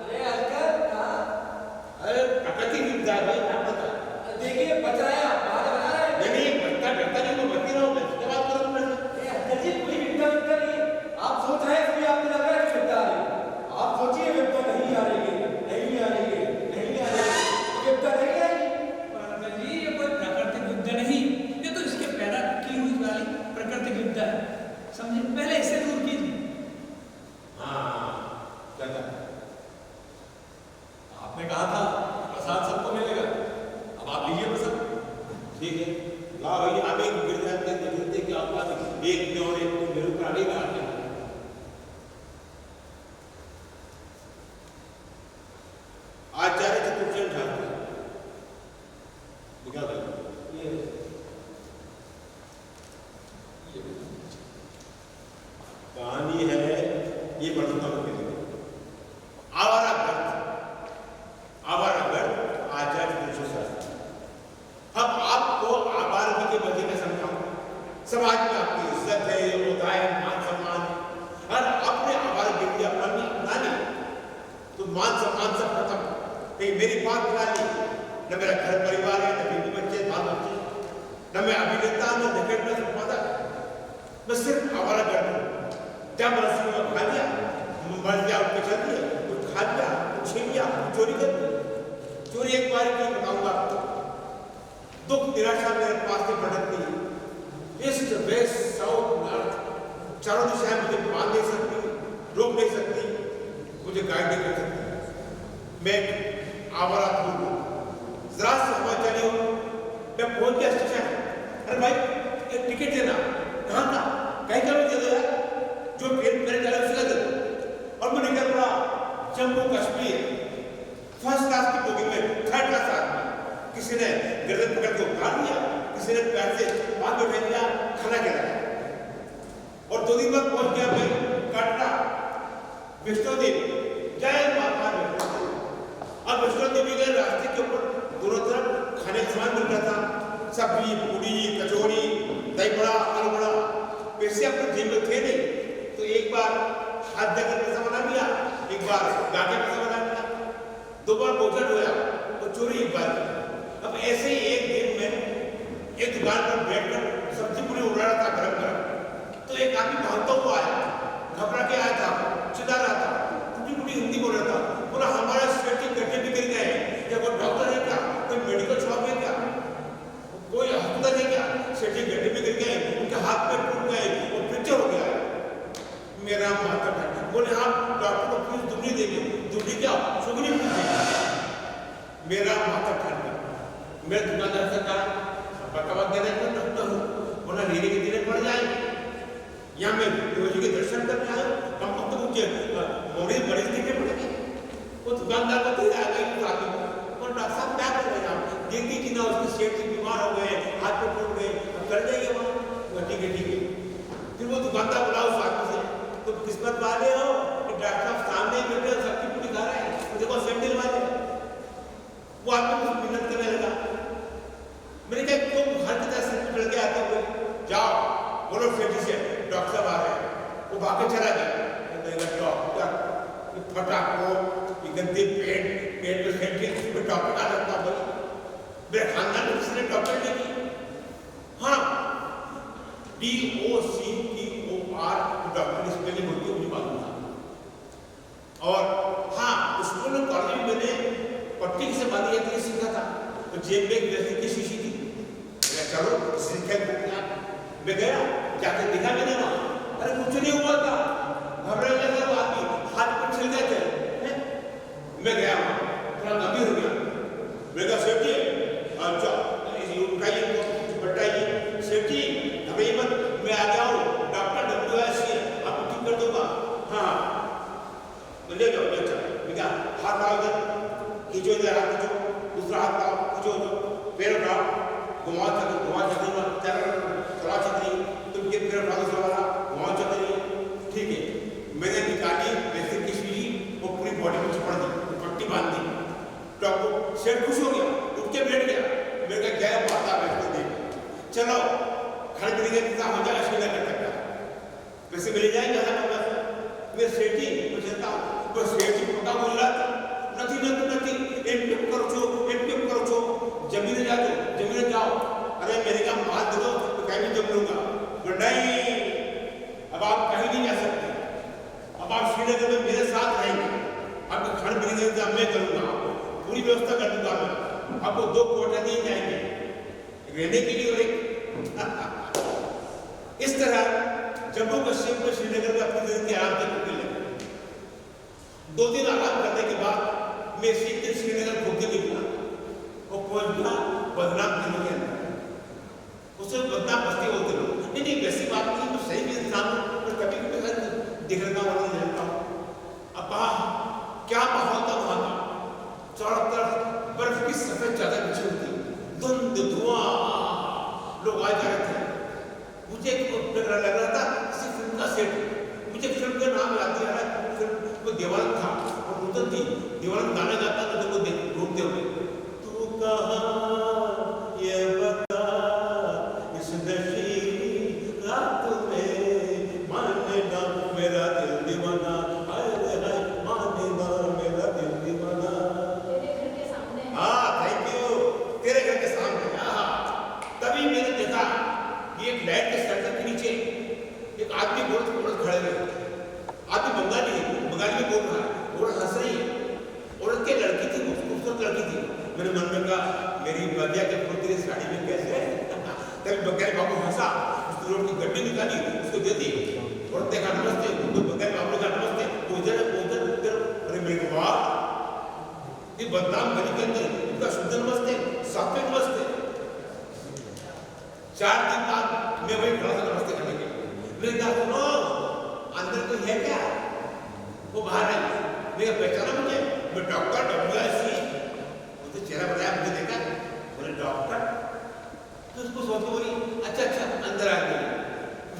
G: अरे हरकत कहाँ?
B: अरे प्रकृति की विद्या है भाई, क्या पता।
G: देखिए बच रहा है, आप बात बना रहे हैं।
B: नहीं बचता नहीं, तो बची रहो, मैं इसके बात करूँ मैं।
G: अंकल जी कोई विपदा नहीं, आप सोच रहे हैं इसलिए आपको लग रहा है कि विपदा आ रही है। आप सोचिए विपदा नहीं आ रही है, नहीं आ रही है, नहीं आ रही है, विपदा नहीं आएगी। अंकल जी ये कोई प्राकृतिक विपदा नहीं, ये तो इसके पैदा की हुई वाली प्राकृतिक विपदा है, समझे? पहले इससे दूर कीजिए।
B: हाँ क्या था?
E: आपने कहा था प्रसाद सबको मिलेगा, अब आप लीजिए प्रसाद।
B: ठीक है, लाओ भाई, आप एक गिर जाते हैं, देखते कि आप एक में और एक में मेरे ऊपर आगे आते हैं। आचार्य चतुर्सेन ठाकुर लिखा था ये कहानी है, ये बढ़ता हूँ। आवारा गर्द, आवारा गर्द, आचार्य चतुर्सेन शास्त्री। अब आपको आवारगी के बदले में समझाऊं, समाज में आपकी इज्जत है, होता है, मान सम्मान है, और आपने आवारगी की अपना नहीं तो मान सम्मान सब खत्म। नहीं मेरी बात बना ली, न मेरा घर परिवार है, न बीवी बच्चे, बाल बच्चे, न मैं अभिनेता, न क्रिकेट में संपादक, मैं सिर्फ आवारा गर्द हूँ। जब रस्सी में खा लिया, मर गया, उठ के चल दिया, कुछ खा लिया, कुछ छीन लिया, चोरी कर दी। चोरी एक बार की बताऊंगा आपको, दुख निराशा मेरे पास से भटकती है, ईस्ट वेस्ट साउथ नॉर्थ, चारों दिशाएं मुझे बांध नहीं सकती, रोक नहीं सकती, मुझे गाइड नहीं कर सकती। मैं आवारा हूँ, जरा से हवा चली हो, मैं पहुंच गया स्टेशन। अरे भाई एक टिकट देना, कहाँ था? कहीं का भी दे दो यार, जो ट्रेन मेरे चला उसका दे दो। और मैं निकल पड़ा जम्मू कश्मीर, फर्स्ट क्लास की बोगी में, थर्ड क्लास आदमी। किसी ने गर्दन पकड़ के उतार लिया, किसी ने पैर से बांध के उठा लिया, खाना खिलाया। और 2 दिन बाद पहुंच गया मैं कटरा, वैष्णो देवी, जय माता वैष्णो देवी। अब वैष्णो देवी के रास्ते के ऊपर दोनों तरफ खाने का सामान मिल रहा था, सब्जी, पूरी, कचौड़ी, दही बड़ा, आलू बड़ा। पैसे अपने जेब में थे नहीं, तो एक बार हाथ देकर पैसा बना लिया, एक बार गाके पैसा बना लिया, 2 बार बोझा ढोया और चोरी एक बार। अब ऐसे ही एक दिन में एक दुकान पर बैठकर सब्जी पूरी उड़ा रहा था गरम गरम, तो एक आदमी भागता हुआ आया, घबरा के आया था, चिल्ला रहा था, टूटी फूटी हिंदी बोल रहा था। बोला हमारे सेठ के गड्ढे भी गिर गए, क्या कोई डॉक्टर है क्या, कोई मेडिकल शॉप है क्या, कोई अस्पताल है क्या? सेठ के गड्ढे भी गिर गए, उनके हाथ में टूट गए और फ्रैक्चर हो गया। मेरा माथा ठंडा। बोले हाँ डॉक्टर को फीस दुगनी देंगे, दुगनी क्या सुगनी फीस देंगे। मेरा माथा ठंडा। मैं दुकानदार से कहा बकवास देने को डॉक्टर हूँ, वरना धीरे के धीरे पड़ जाएंगे। यहाँ मैं गुरुजी के दर्शन करने आया, कम तो मुझे मोड़ी मरीज देखने पड़ेंगे। वो दुकानदार को दे आ गई और डॉक्टर साहब क्या कर रहे हैं आप? देखती कि ना उसकी सेठ जी बीमार हो गए, हाथ पे टूट गए, अब कर देंगे वहाँ। ठीक है ठीक है। फिर वो दुकानदार बुला उस आदमी से, तुम किस्मत वाले हो कि डॉक्टर साहब सामने ही बैठे सबकी पूरी खा रहे हैं, देखो सैंडल वाले। वो आदमी मुझे मिन्नत करने लगा। मैंने कहा तुम घर की तरह से चढ़ के आते हुए जाओ बोलो सेठ जी से डॉक्टर साहब आ रहे हैं। वो भागे चला गया। डॉक्टर फटा कोट, गंदे पेट में सेंटी में डॉक्टर आ सकता भाई। मेरे खानदान में किसी ने डॉक्टर नहीं की। हाँ DOCTOR डॉक्टर की स्पेलिंग होती है मुझे मालूम था। जेब में प्लास्टिक की शीशी थी। मैं चलो मैं गया, जाकर दिखा मैंने वहाँ, अरे कुछ नहीं हुआ था, घबराने लगा वो आदमी, हाथ पर छिल गए थे। मैं गया वहाँ, थोड़ा गंभीर हो गया। मैं कहा सेठ जी, अच्छा उठाइए इनको, बैठाइए। सेठ जी घबराइए मत, मैं आ गया हूँ, डॉक्टर WS है, आपको ठीक कर दूंगा। हाँ ले जाओ ले जाओ। मैं कहा हाथ डाल दे, खींचो इधर हाथ खींचो, दूसरा हाथ डाल खींचो, पैर उठाओ, घुमाओ चक्री चला चक्री, तुम के पैर उठा दूसरा वाला, घुमाओ चक्री। ठीक है, मैंने निकाली प्लास्टिक की शीशी, वो पूरी बॉडी में चिपड़ दी, पट्टी बांध दी। डॉक्टर सेठ खुश हो गया, उठ के बैठ गया। मेरे का क्या बात है, बैठ देख चलो खड़े तरीके से काम हो जाएगा, श्रीनगर तक का वैसे मिल जाएंगे हमारे पास। मैं सेठ जी मैं चलता हूँ, बस सेठ जी पक्का बोल रहा था નથી એમ કરો છો જમીને જાઓ। अरे मेरे का माल दे दो तो कहीं भी जम लूंगा। तो नहीं, अब आप कहीं नहीं जा सकते, अब आप श्रीनगर में मेरे साथ रहेंगे, आपको खाने पीने का इंतजाम मैं करूंगा, पूरी व्यवस्था कर दूंगा मैं, आपको 2 क्वार्टर दिए जाएंगे रहने के लिए और एक इस तरह जम्मू कश्मीर में श्रीनगर में अपनी जिंदगी आराम से करने लगे। 2 दिन आराम करने के बाद मैं सीधे श्रीनगर घूमने निकला और पहुंच गया बदनाम किले के अंदर। उसे बदनाम बस्ती बोलते लोग, नहीं वैसी बात नहीं, मैं सही भी इंसान हूँ, पर कभी कभी दिखना वाला नहीं रहता हूँ। अब क्या माहौल था वहाँ का, चारों तरफ बर्फ की सफेद चादर बिछी हुई थी, धुंध धुआं, लोग आ जा रहे थे। मुझे लग रहा था किसी फिल्म का सेट, मुझे फिल्म का नाम याद नहीं आ रहा, फिल्म वो देवानंद था और नूतन थी, देवानंद गाना गाता था तो वो ढूंढते हुए, तू कहाँ ये बता इस नशीली रात में, माने ना मेरा दिल दीवाना, हाय हाय माने ना मेरा दिल दीवाना।
F: तेरे घर के सामने।
B: हाँ थैंक यू, तेरे घर के सामने। तभी मैंने देखा कि एक लाइट के सर्कल के नीचे एक आदमी बहुत खड़े हुए, आदमी बंगाली में बोल रहा है, और हंस रही है, औरत की लड़की थी, खूबसूरत लड़की थी। मैंने मन में कहा मेरी बगिया के फूल तेरी साड़ी में कैसे है? तभी बगिया बाबू हंसा, उसने रोड की गड्डी निकाली, उसको दे दी, और देखा नमस्ते, तो बगिया बाबू का नमस्ते, उधर। अरे मेरे को बाप, ये बदनाम गली के अंदर इनका शुद्ध नमस्ते, सात्विक नमस्ते। 4 दिन बाद मैं वही खड़ा था नमस्ते करने के लिए। मैंने कहा सुनो अंदर कोई है क्या? वो बाहर आई, मैंने पहचाना मुझे, मैं डॉक्टर WS। वो तो चेहरा बताया, मुझे देखा, बोले डॉक्टर, तो उसको सोच के बोली अच्छा अंदर आ गई।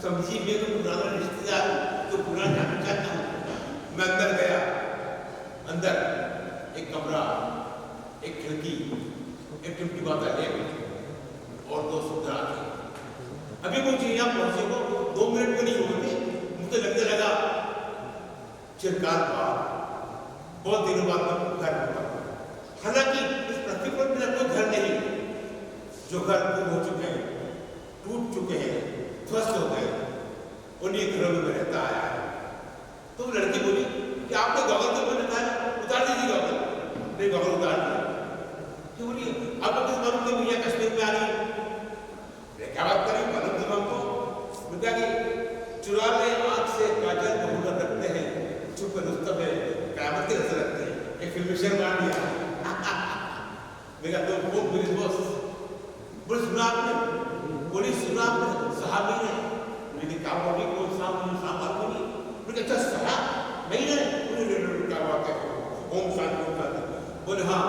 B: समझी मैं तो पुराना रिश्तेदार हूँ, तो पुराना जानना चाहता हूँ। मैं अंदर गया, अंदर एक कमरा, एक खिड़की, एक टिमटी बाता है और 2 सुंदर आंखें। अभी मुझे यहाँ पहुंचे को 2 मिनट में नहीं होते, मुझे लगने लगा चिरकाल बाद बहुत दिनों बाद मैं घर लौटा। हालांकि इस पृथ्वी पर मेरा कोई घर नहीं, जो घर गुम हो चुके हैं, टूट चुके हैं, ध्वस्त हो गए, उन्हीं घरों में रहता आया है। तो वो लड़की बोली कि आपने गॉगल तो मैंने कहा उतार दीजिए गॉगल। नहीं गॉगल उतार दिया। क्यों बोली आपको किस मालूम थे भैया कश्मीर में आ रही है? क्या बात करें मालूम थी हमको। उनका कि चुरा ले आँख से काजल बहुलर रखते हैं, चुप रुस्तम है क़यामत की नजर रखते हैं। एक फिल्म शेर मान लिया। मेरा तो खूब मेरी दोस्त बोले सुना आपने? बोली सुना आपने? साहब नहीं है। मैंने कहा बोली कौन साहब बोली? मैंने अच्छा साहब नहीं है। क्या बात है? ओम शांति ओम शांति। बोले हाँ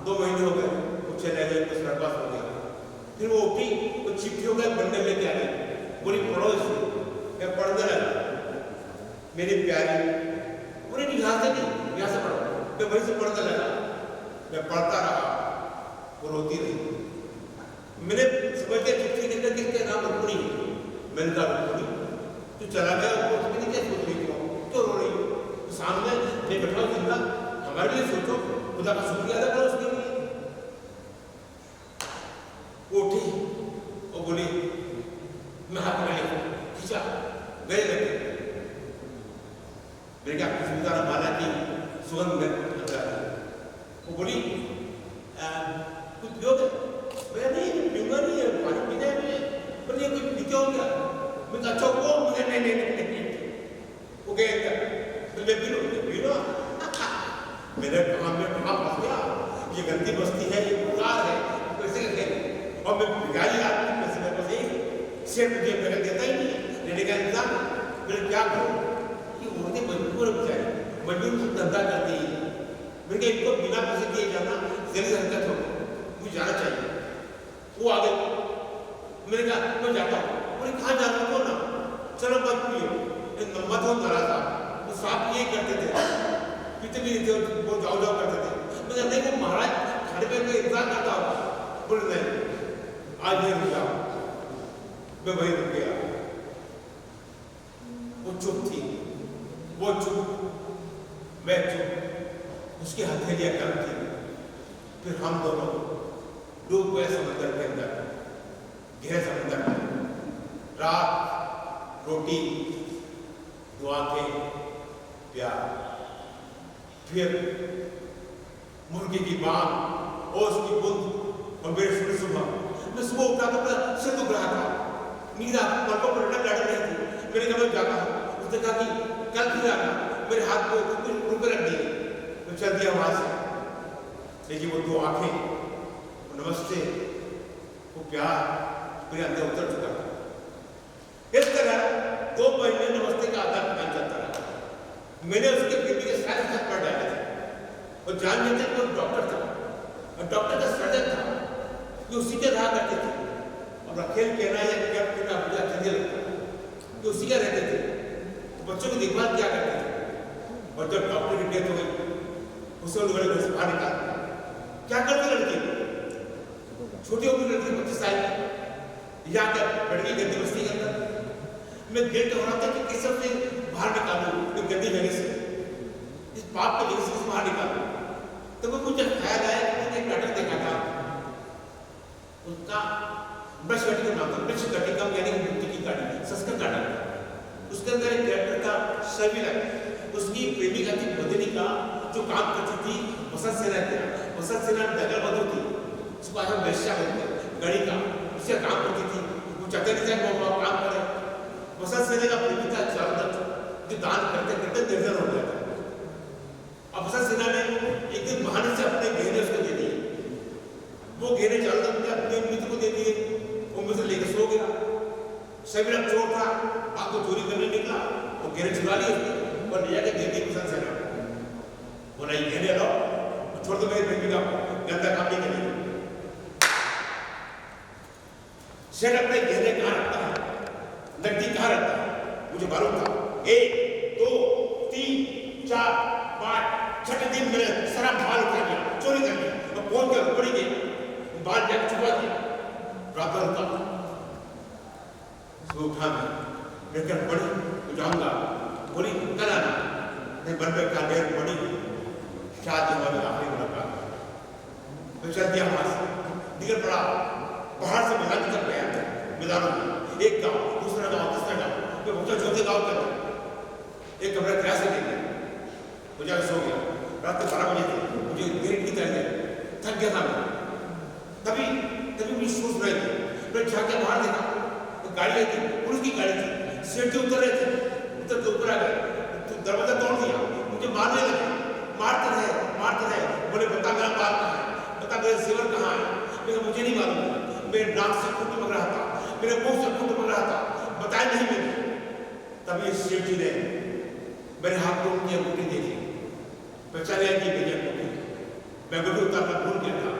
B: 2 महीने हो गए, वो चले गए, कुछ बर्बाद हो गया। फिर वो उठी, वो चिट्ठी हो गए, पढ़ने लेके आ गई। बोली पढ़ो इसे। मैं पढ़ने लगा, मेरी प्यारी, बोले नहीं यहाँ से नहीं, यहाँ से पढ़ो। मैं वहीं से पढ़ने लगा, मैं पढ़ता रहा, वो रोती रही। मैंने समझते चिट्ठी के अंदर किसके नाम रुक्मिणी, मैंने कहा रुक्मिणी तू चला गया, रुक्मिणी क्या सोच रही हो, क्यों रो रही हो? तो सामने मैं बैठा हूँ जिंदा, हमारे लिए सोचो, खुदा का शुक्रिया अदा करो उसके लिए। वो उठी और बोली मैं हाथ पकड़ लिया, खींचा, गए लगे। मेरे क्या खुशबूदार माला की सुगंध में अंदर। वो बोली कुछ पियोगे? मैं नहीं पीऊंगा, नहीं है पानी पीना है मुझे, पर ये कुछ पीते हो क्या? मैं कहा अच्छा वो मुझे नहीं वो कहे तो मैं पी लो मेरे काम में कहाँ फंस गया, ये गंदी बस्ती है, ये बुखार है, कैसे कहेंगे? और मैं भिखारी आदमी पैसे मेरे पास नहीं, सेठ मुझे मेरे देता ही नहीं लेने का इंतजाम, मैं क्या करूँ? ये औरतें मजबूर बेचारी मजबूर धंधा करती है, मैंने कहा इनको बिना पैसे दिए जाना जल्दी हरकत हो, मुझे जाना चाहिए। वो आ गए, मैंने कहा मैं जाता हूँ, बोले कहाँ जाना हो ना, चलो मत पियो, मत हो नाराज था, तो साहब ये करते थे, पीते भी नहीं थे, वो जाओ जाओ करते थे, मैं नहीं वो महाराज खड़े पे मैं इंतजार करता हूँ, बोले नहीं आज नहीं रुक जाओ, मैं वहीं रुक गया। वो चुप थी, वो चुप, मैं चुप, उसकी हथेलियां गर्म थी, फिर हम दोनों डूब गए समंदर के अंदर, गहरे समंदर में। रात, रोटी, दुआएं, प्यार, फिर मुर्गी की बांग और उसकी बूंद और मेरे सुबह मैं सुबह उठा तो अपना सिर दुख रहा था, नींद पलकों पर लटक रही थी। मैंने कहा मैं जाता हूँ, उसने कहा कि कल फिर आना, मेरे हाथ को कुछ रुक रख दिए, तो चल दिया वहां से। लेकिन वो दो आंखें, वो नमस्ते, वो प्यार मेरे अंदर उतर चुका था। इस तरह 2 महीने नमस्ते का आदान प्रदान चलता रहा। मैंने उसके बेबी के सारे हाथ पढ़ डाले थे और जान लेते कि वो डॉक्टर था और डॉक्टर का सर्जन था, कि उसी के रहा करते थे और अकेले कहना या क्या कहना मुझे अच्छा लगता कि उसी का रहते थे, तो बच्चों की देखभाल क्या करते थे। और जब डॉक्टर की डेथ हो गई उसे लोगों ने बाहर निकाला। क्या करते लड़की, छोटी उम्र की लड़की 25 साल की, या कर लड़की गंदी बस्ती के अंदर, मैं देख रहा था कि किस से बाहर निकालूं, तो गंदी जगह से, इस पाप के जगह से बाहर निकालूं। तो वो मुझे ख्याल आया कि मैंने एक नाटक देखा था, उसका ब्रश गटी का नाम था, ब्रश गटी का यानी मृत्यु की गाड़ी, संस्कृत नाटक। उसके अंदर एक कैरेक्टर था शर्मिला, उसकी प्रेमिका थी बदनिका, जो काम करती थी वसंत सेना के, वसंत सेना दगल बदल थी, उसको आज हम वेश्या बोलते हैं, गड़ी का, उससे काम करती थी, वो चक्कर वो काम करे। वसंत सेना का प्रेमिका चारुदत्त जो दान करते करते निर्धन हो गया था। अब वसंत सेना ने एक दिन बहाने से अपने गहने उसको दे दिए, वो गहने चारुदत्त ने अपने मित्र को दे दिए, वो मुझसे लेकर सो गया। शर्मिला चोर था, आपको चोरी करने निकला, वो गहने चुरा लिए और ले जाकर दे दिए वसंत सेना को। बोला ये गहने लो, छोड़ दो मेरी प्रेमिका को, गंदा काम नहीं करेगी। सेठ अपने गहने कहाँ रखता है, नकदी कहाँ रखता है, मुझे मालूम था। 1 2 3 4 5 छठे दिन मैंने सारा माल उठा लिया, चोरी कर लिया और पहुंच कर पड़ी गई, बाल जाकर छुपा दिया। रात भर उठा, सुबह उठा मैं घर पड़ी जाऊंगा, बोली कल आना, नहीं बन पे का देर पड़ी, शादी हमारी आखिरी मुलाकात। मैं चल दिया वहां से, निकल पड़ा, बाहर से मैदान निकल गया, मैदानों में एक गांव, दूसरा गांव, तीसरा गांव, मैं पहुंचा चौथे गांव तक, एक कमरा किराए से ले लिया, वो जाकर सो गया। रात के 12 बजे थे, मुझे देर की तरह थक गया था मैं, तभी मुझे सोच रहे थे, मैं जाकर बाहर देखा, तो गाड़ी आई थी, पुलिस की गाड़ी थी, सेठ जो उतर रहे थे, उतर के ऊपर आ गए, तो दरवाजा तोड़ दिया, मुझे मारने लगे, मारते रहे, बोले बता मेरा बाल कहाँ है, बता मेरे जेवर कहाँ है। मैं मुझे नहीं मालूम, मेरे नाक से खून टपक रहा था, मेरे मुंह से खून टपक रहा था, बताया नहीं मैंने। तभी सेठ जी ने मेरे हाथ को उनकी अंगूठी देखी, पहचान लिया कि मेरी अंगूठी, मैं अंगूठी उतारना भूल गया था।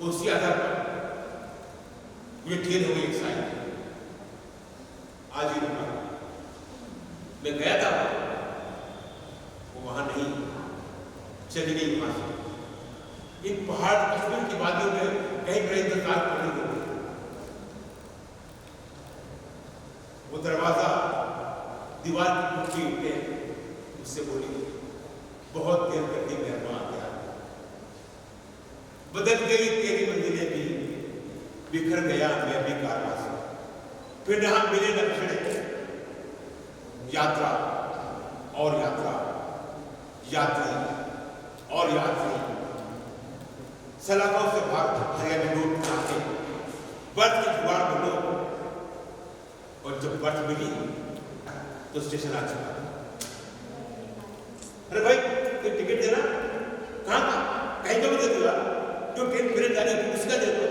B: उसी आधार पर मुझे ठेल हो गई एक साइड, आज ही रुका, मैं गया था वो वहां नहीं, चली गई वहां से। इन पहाड़ कश्मीर की वादियों में कहीं कहीं इंतजार कर रही होगी। वो दरवाजा दीवार की टूटी उठे, उससे बोली बहुत देर कर दी मेहरबान यार, बदल गई तेरी मंजिलें भी, बिखर गया मैं भी कारवां से, फिर हम मिले न खड़े, यात्रा और यात्रा, यात्री और यात्री, सलाखों से बाहर दरिया में डूब जाते बर्फ की जुगाड़ में लो, और जब बर्फ मिली तो स्टेशन आ चुका। अरे भाई कोई टिकट देना, कहाँ का कहीं का भी दे दूंगा, जो ट्रेन फिर जा रही है उसका दे दो।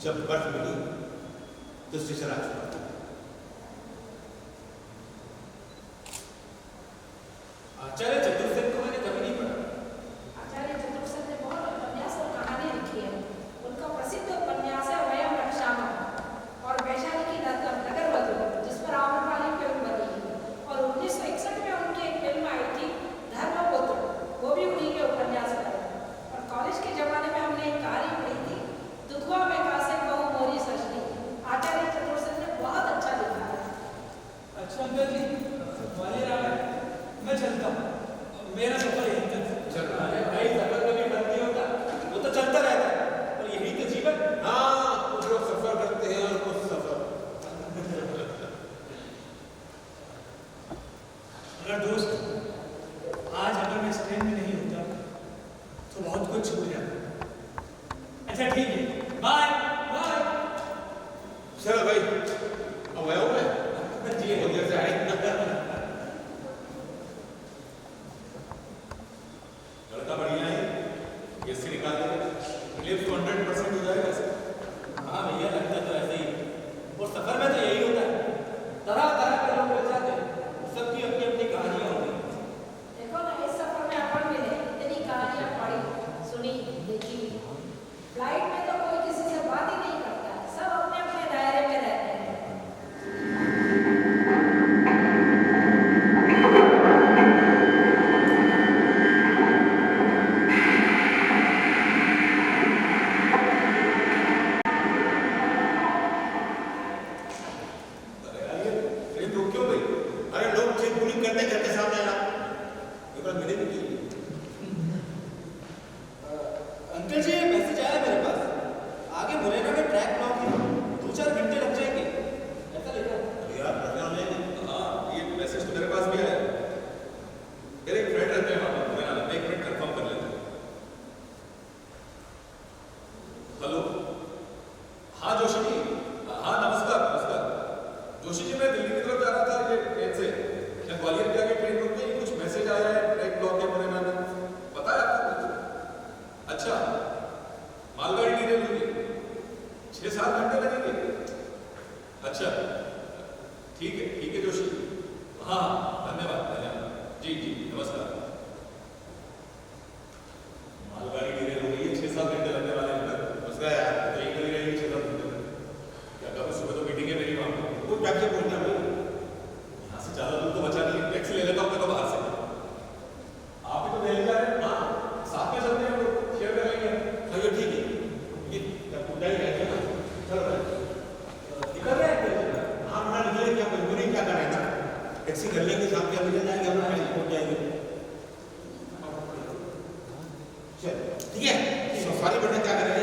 B: जब बर्फ मिली तो स्टेशन आ चुका।
C: आचार्य चतुर्सेन को मैंने कभी नहीं पढ़ा।
F: आचार्य चतुर्सेन ने बहुत उपन्यास और कहानी लिखी है। उनका प्रसिद्ध उपन्यास है वयम रक्षामः और वैशाली की नगरवधू, जिस पर आम्रपाली फिल्म बनी, और 1961 में उनकी एक फिल्म आई थी धर्मपुत्र, वो भी उन्हीं के उपन्यास पर है। और कॉलेज के जमाने में हमने एक कहानी पढ़ी थी, दुधवा में कासे बहु मोरी सजनी। आचार्य चतुर्सेन ने बहुत अच्छा लिखा है।
G: अच्छा अंकल जी, वाले राम है, मैं चलता हूँ, मेरा सफर यहीं तक।
C: चल अरे भाई, सफर कभी बंद नहीं होता, वो तो चलता रहता है, और यही तो जीवन।
B: हाँ, कुछ लोग सफर करते हैं और कुछ सफर।
G: अगर दोस्त आज अगर मैं इस ट्रेन में नहीं होता तो बहुत कुछ छूट जाता। अच्छा ठीक है, बाय बाय।
B: चलो भाई, अब आया हूँ मैं जी, बहुत देर से आए।
E: लड़का बढ़िया है, एससी निकाल देगा, क्लिप्स 100% हो जाएगा ऐसे।
C: हाँ भैया, लगता तो ऐसे ही। और सफर में तो यही होता है, तरह तरह के लोग मिल जाते हैं, सबकी अपनी अपनी कहानियां होती हैं।
F: देखो ना, इस सफर में अपन मिले, इतनी कहानियां पढ़ी, सुनी, देखी। फ्लाइट में तो कोई किसी से बात ही नहीं करता है, सब अपने अपने दायरे में रहते हैं।
E: ट्रेन रुक क्यों गई?
B: अरे लोग चेक पूरी करते करते सामने आना, एक बार मिले भी नहीं।
C: अंकल जी, मैसेज आया मेरे पास, आगे मुरैना में ट्रैक ब्लॉक है, 2-4 घंटे लग जाएंगे, ऐसा लिखा है।
B: अरे यार परेशान हो जाएंगे।
E: हाँ, ये मैसेज तो मेरे पास भी आया। मेरे एक फ्रेंड रहते हैं वहाँ पर, मुरैना में, एक मिनट कंफर्म कर लेते हैं। हेलो, हाँ जोशी जी, हाँ नमस्कार नमस्कार। जोशी जी, मैं दिल्ली की तरफ जा रहा था ये ट्रेन से, मैं ग्वालियर के आगे ट्रेन रुक गई, कुछ मैसेज आया है ट्रैक ब्लॉक है मुरैना में, पता है आपको कुछ? अच्छा, मालगाड़ी नहीं रेल होगी, 6-7 घंटे लगेंगे। अच्छा ठीक है जोशी, हाँ धन्यवाद धन्यवाद जी जी नमस्कार। मालगाड़ी नहीं रेल हो गई है, 6-7 घंटे लगने वाले हैं तक। उसका यार ट्रेन नहीं रहेगी 6-7 घंटे तक। क्या करूँ, सुबह तो मीटिंग है मेरी वहाँ पे।
B: वो टैक्सी पहुंचना भाई,
E: यहाँ से ज़्यादा दूर तो बचा नहीं, टैक्सी ले लेता हूँ मैं तो बाहर से। आप भी तो दिल्ली जा रहे हैं? हाँ, साथ में चलते हैं, लोग शेयर कर लेंगे।
B: हाँ ये ठीक है, ये जब पूजा ही रहते हैं ना। चलो भाई,
E: निकल रहे हैं क्या?
B: हाँ ना निकले, क्या मजबूरी क्या करें ना, टैक्सी कर लेंगे, साथ में मिल जाएंगे, हम लोग पहुंच जाएंगे। चल ठीक है, सफारी बढ़ने क्या करेंगे।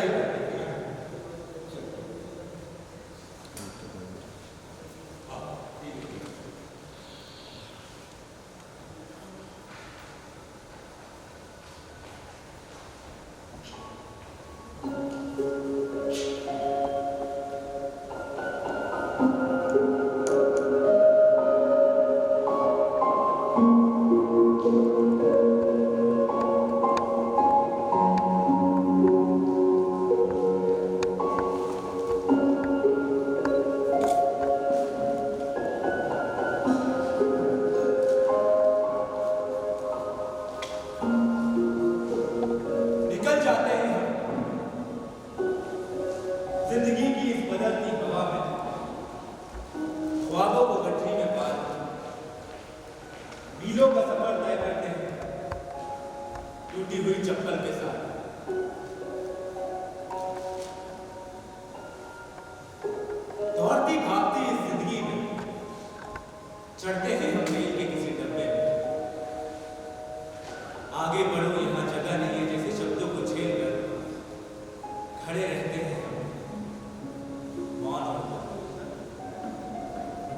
G: निकल जाते हैं हम जिंदगी की इस बदलती हवा में, ख्वाबों को गठरी में पाल मीलों का सफर तय करते हैं टूटी हुई चप्पल के साथ। दौड़ती भागती इस जिंदगी में चढ़ते हैं हम रेल के किसी डब्बे में। आगे बढ़ो, यहाँ जगह नहीं है, जैसे शब्दों को झेल कर खड़े रहते हैं हम मौन होकर।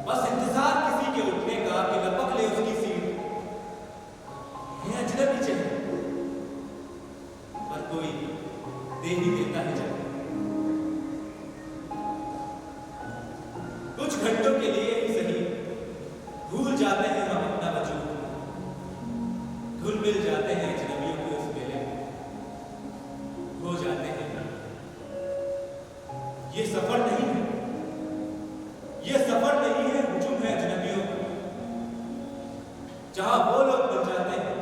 G: बस इंतजार किसी के उठने का कि लपक ले उसकी सीट
C: घंटों के लिए ही सही भूल जाते हैं हम अपना वजूद, घुल मिल जाते हैं अजनबियों के उस मेले में, हो जाते हैं। ये सफर नहीं है, ये सफर नहीं है, हुजूम है अजनबियों का, जहां वो लोग बन जाते हैं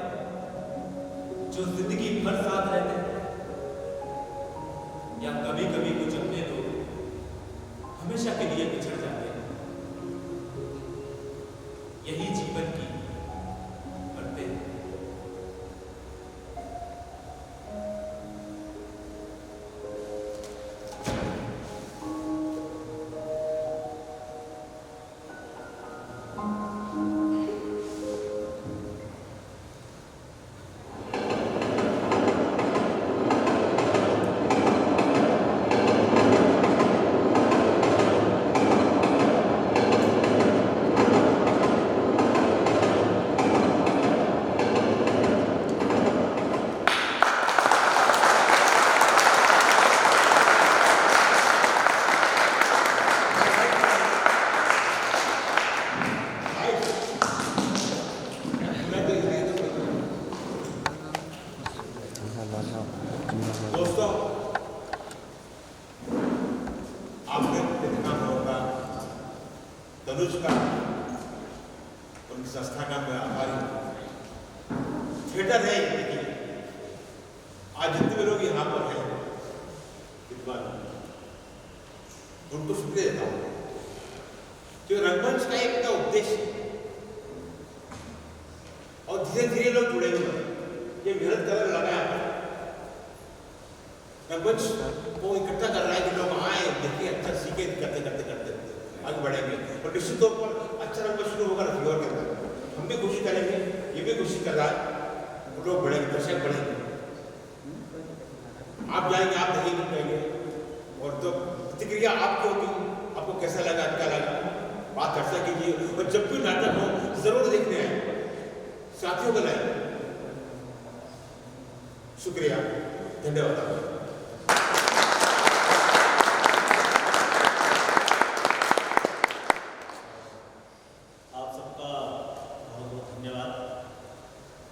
C: जो जिंदगी भर साथ रहते हैं, या कभी कभी कुछ अपने लोग हमेशा के लिए बिछड़ जाते हैं। यही जीवन की बढ़ते हैं।
B: दोस्तों, आपने देखा होगा तनुज का, उनकी संस्था का मैं आभारी हूं। थिएटर है देखिए, आज जितने भी लोग यहाँ पर हैं विद्वान, उनको शुक्रिया देता हूँ कि रंगमंच का एक उद्देश्य है और धीरे धीरे लोग जुड़े हुए हैं। ये मेहनत कर लगा है, रंगमंच को इकट्ठा कर रहा है कि लोग आए, देखें, अच्छा सीखे, करते करते करते आगे बढ़ेंगे और निश्चित तौर पर अच्छा रंगमंच शुरू होगा रफीवर के अंदर। हम भी कोशिश करेंगे, ये भी कोशिश कर रहा है, लोग बढ़ेंगे, दर्शक बढ़ेंगे। आप जाएंगे, आप देखेंगे, कहेंगे और तो प्रतिक्रिया आपकी होगी, आपको कैसा लगा, क्या लगा, बात चर्चा कीजिए। और जब भी नाटक हो जरूर देखने आए, साथियों को लाए। शुक्रिया, धन्यवाद।
H: आप सबका बहुत बहुत धन्यवाद,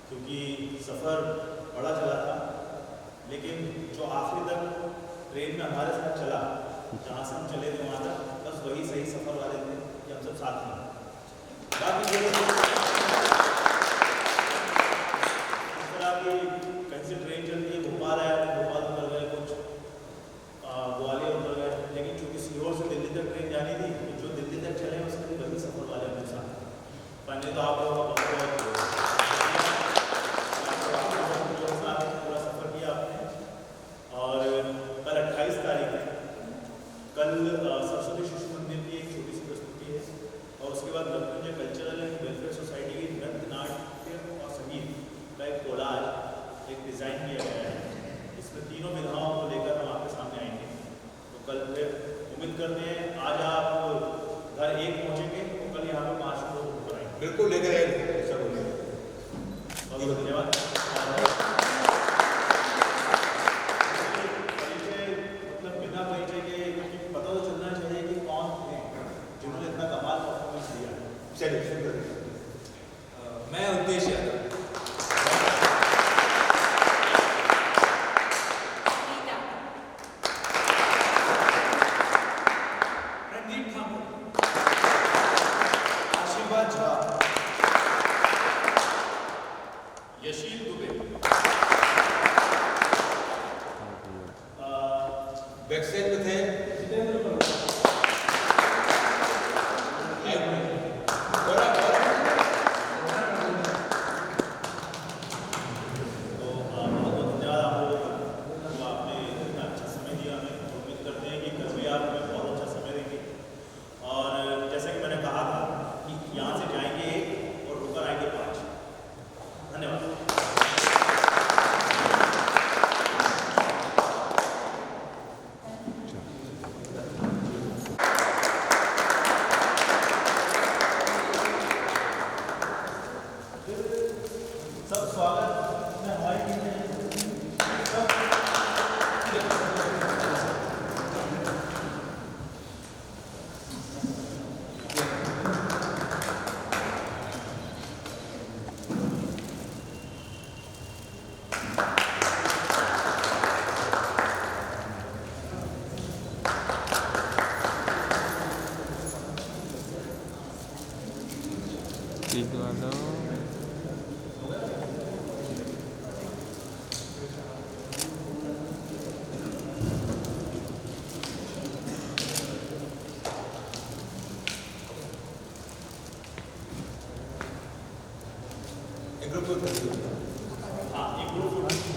H: क्योंकि सफ़र बड़ा चला था, लेकिन जो आखिरी तक ट्रेन में हमारे साथ चला, जहाँ से हम चले थे वहाँ तक, बस वही सही सफ़र वाले थे कि हम सब साथ हैं। बाकी इस तरह की कहीं से ट्रेन चलती है, भोपाल आया, भोपाल उतर गए, कुछ ग्वालियर उतर गए, लेकिन चूँकि सीहोर से दिल्ली तक ट्रेन जानी थी, तो जो दिल्ली तक चले उसके लिए वही सफ़र वाले अपने साथ। पहले तो आप लोगों का पूरा सफ़र किया आपने। और कल 28 तारीख है, कल सरस्वती शिशु मंदिर की एक छोटी सी प्रस्तुति है, और उसके बाद Mrityunjay cultural and welfare society की नृत्य, नाट्य और संगीत का एक कोलाज एक डिज़ाइन किया गया है। इसमें तीनों विधाओं को लेकर हम आपके सामने आएंगे। तो कल फिर उम्मीद करते हैं आज आप घर एक पहुँचेंगे, तो कल यहाँ पर 5 लोग होकर आएंगे।
B: बिल्कुल लेकर आएंगे, सब
H: बहुत बहुत धन्यवाद। मतलब बिना परिचय के पता तो चलना चाहिए कि कौन थे जिन्होंने इतना कमाल परफॉर्मेंस दिया।
B: चलिए शुरू करें।
C: मैं उद्देश्य यादव।
F: रीता,
G: रणदीप ठाकुर,
D: आशीर्वाद झा,
E: यशील दुबे,
I: भिजवा दो।
B: एक ग्रुप को कर दो।
H: हाँ एक ग्रुप